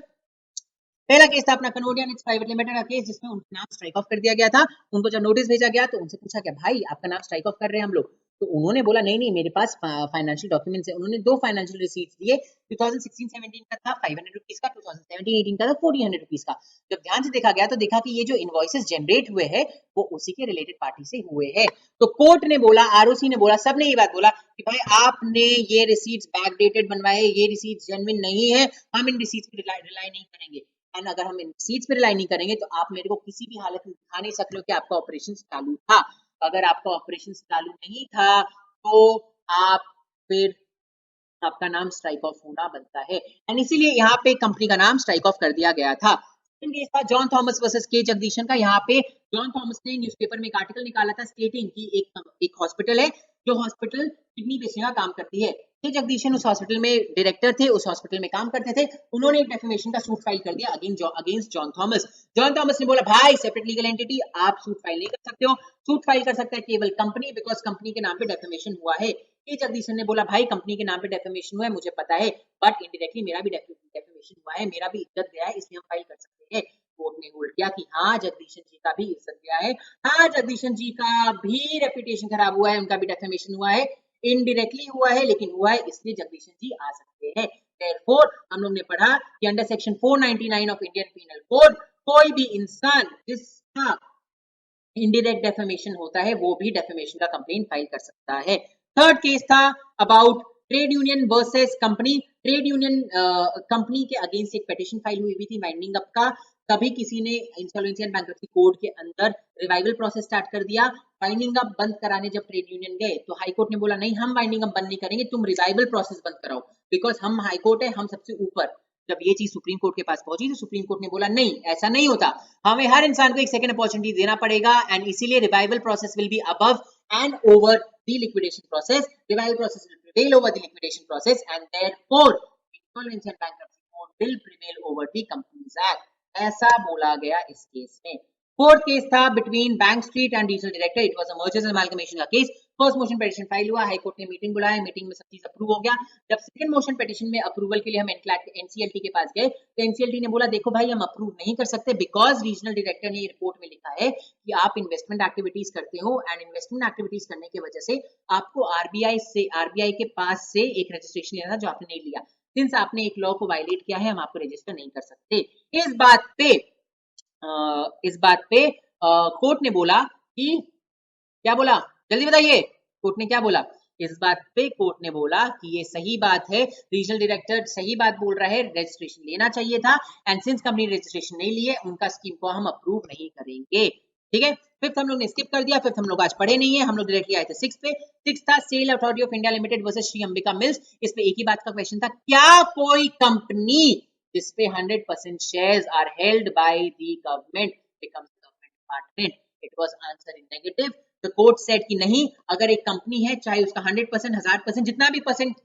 पहला केस था अपना कनोडिया नेक्स्ट प्राइवेट लिमिटेड का केस, जिसमें उनका नाम स्ट्राइक ऑफ कर दिया गया था। उनको जब नोटिस भेजा गया तो उनसे पूछा गया भाई आपका नाम स्ट्राइक ऑफ कर रहे हैं हम लोग, तो उन्होंने बोला नहीं मेरे पास फाइनेंशियल डॉक्यूमेंट्स है। उन्होंने 2 फाइनेंशियल रिसीट्स दिए, 2016-17 का था 500 रुपीज का, 2017-18 का था 1400 रुपीज का। जब ध्यान से देखा गया तो देखा कि ये जो इनवॉइसेस जनरेट हुए हैं वो उसी के रिलेटेड पार्टी से हुए हैं। तो कोर्ट ने बोला, आरओसी ने बोला, सबने ये बात बोला कि भाई आपने ये रिसीट्स बैकडेटेड बनवाए, ये रिसीट्स जेन्युइन नहीं है, हम इन रिसीट्स पे रिलाई नहीं करेंगे। एंड अगर हम इन रिसीट्स पे रिलाई नहीं करेंगे तो आप मेरे को किसी भी हालत में दिखा नहीं सकते हो कि आपका ऑपरेशन चालू था। अगर आपका ऑपरेशन चालू नहीं था तो आप फिर आपका नाम स्ट्राइक ऑफ होना बनता है, एंड इसीलिए यहाँ पे कंपनी का नाम स्ट्राइक ऑफ कर दिया गया था। केस था जॉन थॉमस वर्सेस के जगदीशन का। यहाँ पे जॉन थॉमस ने न्यूज़पेपर में एक आर्टिकल निकाला था स्टेटिंग कि एक हॉस्पिटल है जो हॉस्पिटल किडनी बेचने का काम करती है। के जगदीशन उस हॉस्पिटल में डायरेक्टर थे, उस हॉस्पिटल में काम करते थे। उन्होंने एक डेफेमेशन का सूट फाइल कर दिया against John Thomas. John Thomas ने बोला भाई सेपरेट लीगल एंटिटी आप सूट फाइल नहीं कर सकते हो, सूट फाइल कर सकता है केवल कंपनी, बिकॉज कंपनी के नाम पे डेफेमेशन हुआ है। के जगदीशन ने बोला भाई कंपनी के नाम पे डेफेमेशन हुआ है मुझे पता है, बट इनडायरेक्टली मेरा भी डेफेमेशन हुआ है, मेरा भी इज्जत गया है, इसलिए हम फाइल कर सकते हैं। कोर्ट ने होल्ड किया कि हाँ जगदीशन जी का भी इज्जत गया है, हाँ जगदीशन जी का भी रेपुटेशन खराब हुआ है, उनका भी डेफेमेशन हुआ है, इनडायरेक्टली हुआ है लेकिन हुआ है, इसलिए जगदीशन जी आ सकते हैं। Therefore, हम लोग ने पढ़ा कि under section 499 of Indian penal code कोई भी इंसान जिसका इनडायरेक्ट डेफेमेशन होता है वो भी डेफेमेशन का कंप्लेन फाइल कर सकता है। थर्ड केस था about trade union versus company. Trade union company के अगेंस्ट एक पिटीशन फाइल हुई थी वाइंडिंग अप का। तभी किसी ने इंसॉल्वेंसी एंड बैंक्रप्सी कोड के अंदर रिवाइवल प्रोसेस स्टार्ट कर दिया। वाइंडिंग अप बंद कराने जब ट्रेड यूनियन गए तो हाई कोर्ट ने बोला नहीं हम वाइंडिंग अप बंद नहीं करेंगे, तुम रिवाइवल प्रोसेस बंद कराओ, बिकॉज हम हाई कोर्ट है, हम सबसे ऊपर। जब ये चीज सुप्रीम कोर्ट के पास पहुंची तो सुप्रीम कोर्ट ने बोला नहीं ऐसा नहीं होता, हमें हर इंसान को एक सेकंड अपॉर्चुनिटी देना पड़ेगा, एंड इसीलिए revival process will be above and over the liquidation process. Revival process will prevail over the liquidation process and therefore insolvency and bankruptcy code will prevail over the companies act, ऐसा बोला गया इस case में। Fourth case था between bank street and regional director, it was a mergers and amalgamation का case. First motion petition file हुआ, high court ने meeting बुलाया, मीटिंग में सब चीज अप्रूव हो गया। जब सेकंड मोशन पिटीशन में अप्रूवल के लिए हम एनसीएलटी के पास गए तो एनसीएलटी ने बोला देखो भाई हम अप्रूव नहीं कर सकते, बिकॉज रीजनल डायरेक्टर ने रिपोर्ट में लिखा है कि आप इन्वेस्टमेंट एक्टिविटीज करते हो, एंड इन्वेस्टमेंट एक्टिविटीज करने की वजह से आपको आरबीआई के पास से एक रजिस्ट्रेशन लेना था जो आपने नहीं लिया। सिंस आपने एक लॉ को वायलेट किया है हम आपको रजिस्टर नहीं कर सकते। इस बात पे कोर्ट ने बोला कि क्या बोला, जल्दी बताइए, कोर्ट ने क्या बोला? इस बात पे कोर्ट ने बोला कि ये सही बात है, रीजनल डायरेक्टर सही बात बोल रहा है, रजिस्ट्रेशन लेना चाहिए था, एंड सिंस कंपनी रजिस्ट्रेशन नहीं लिए, उनका स्कीम को हम अप्रूव नहीं करेंगे। ठीक है, फिफ्थ हम लोग ने स्किप कर दिया, फिफ्थ हम लोग आज पढ़े नहीं है, हम लोग डायरेक्टली आए थे सिक्स पे। सिक्स था SAIL authority of India limited versus Shri Ambika mills. इस पे एक ही बात का क्वेश्चन था, क्या कोई कंपनी जिसपे 100% shares are held by the government becomes government department? It was answer in negative. The court said कि नहीं, अगर एक कंपनी है, चाहे उसका 100%, 1000%, जितना भी परसेंट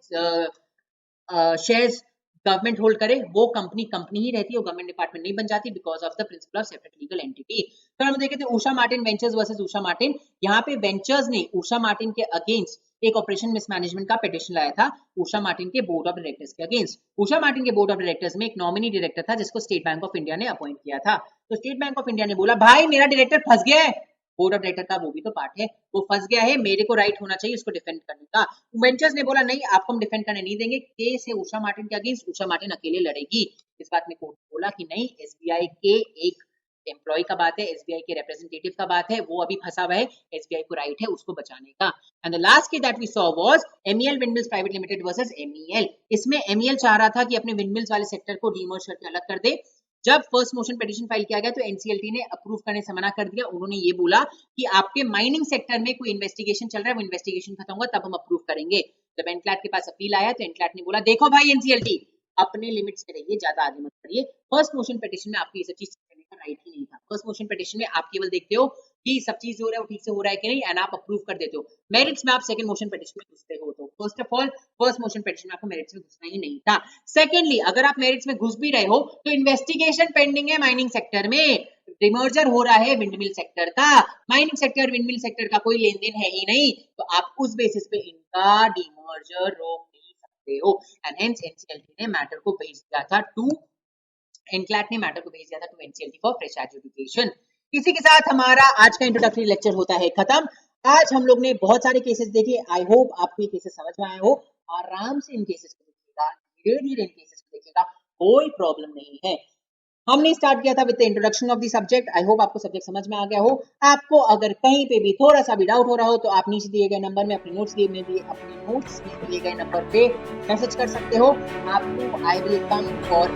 शेयर्स गवर्नमेंट होल्ड करे, वो कंपनी कंपनी ही रहती है, वो गवर्नमेंट डिपार्टमेंट नहीं बन जाती, because of the principal of separate legal entity. तो हम देखे थे Usha Martin ventures versus Usha Martin. यहाँ पे वेंचर्स ने उषा मार्टिन के अगेंस्ट एक ऑपरेशन मिसमैनेजमेंट का पिटीशन लाया था उषा मार्टिन के बोर्ड ऑफ डायरेक्टर्स के अगेंस्ट। उषा मार्टिन के बोर्ड ऑफ डायरेक्टर्स में एक नॉमिनी डायरेक्टर था जिसको स्टेट बैंक ऑफ इंडिया ने अपॉइंट किया था। तो स्टेट बैंक ऑफ इंडिया ने बोला, भाई मेरा डायरेक्टर फंस गया है, बोर्ड ऑफ डायरेक्टर का वो भी तो पार्ट है, वो फंस गया है, मेरे को राइट होना चाहिए उसको डिफेंड करने का। वेंचर्स ने बोला नहीं, आपको हम डिफेंड करने नहीं देंगे, केस है उषा मार्टिन के अगेंस्ट, उषा मार्टिन अकेले लड़ेगी। इस बात में कोर्ट बोला कि नहीं, एसबीआई के एक एम्प्लॉय का बात है, एसबीआई के रिप्रेजेंटेटिव का बात है, वो अभी फंसा हुआ है, एसबीआई को राइट है उसको बचाने का। And the last case that we saw was MEL windmills private limited versus MEL. इसमें एमईएल चाह रहा था कि अपने विंडमिल्स वाले सेक्टर को डीमर्ज करके अलग कर दे। जब फर्स्ट मोशन पिटीशन फाइल किया गया तो एनसीएलटी ने अप्रूव करने से मना कर दिया। उन्होंने ये बोला कि आपके माइनिंग सेक्टर में कोई इन्वेस्टिगेशन चल रहा है, वो इन्वेस्टिगेशन खत्म होगा तब हम अप्रूव करेंगे। जब एनक्लैट के पास अपील आया तो एनक्लैट ने बोला, देखो भाई एनसीएलटी, अपने लिमिट्स में रहिए, ज्यादा आगे मत करिए। फर्स्ट मोशन पिटीशन में आपको ये सब चीज करने का राइट ही नहीं था। फर्स्ट मोशन पिटीशन में आप केवल देखते हो कि सब चीज जो हो रहा है वो ठीक से हो रहा है कि नहीं, एंड आप अप्रूव कर देते हो। मेरिट्स में आप सेकंड मोशन पिटीशन में घुसते हो। तो first of all first motion petition में आपको मेरिट्स में घुसना ही नहीं था। सेकेंडली, अगर आप मेरिट्स में घुस भी रहे हो तो इन्वेस्टिगेशन पेंडिंग है माइनिंग सेक्टर में, डिमर्जर हो रहा है विंडमिल सेक्टर का, माइनिंग सेक्टर विंडमिल सेक्टर का कोई लेन देन है ही नहीं, तो आप उस बेसिस पे इनका डिमर्जर रोक नहीं सकते हो। एंड हेंस एनसीएलटी ने मैटर को भेज दिया था टू एनक्लैट ने मैटर को भेज दिया था to NCLT for fresh adjudication. इसी के साथ हमारा आज का इंट्रोडक्टरी लेक्चर होता है खत्म। आज हम लोग ने बहुत सारे केसेस देखे, आई होप आपको ये केसेस समझ में आए हो। आराम से इन केसेस को देखिएगा, धीरे धीरे इन केसेस को देखिएगा, कोई प्रॉब्लम नहीं है। हमने स्टार्ट किया था with the introduction of the subject. I hope आपको सब्जेक्ट समझ में आ गया हो। आपको अगर कहीं पे भी थोड़ा सा भी डाउट हो रहा हो तो आप नीचे दिए गए नंबर में अपने नोट्स दिए गए नंबर पे मैसेज कर सकते हो। आपको आई विल कम फॉर,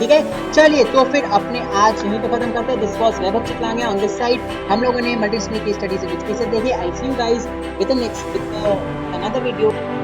ठीक है। चलिए तो फिर अपने आज यहीं पे खत्म करते हैं। This was Vaibhav Chitlangia on this side. हम लोगों ने multidisciplinary case studies with cases देखे। I see you guys with the next with another video.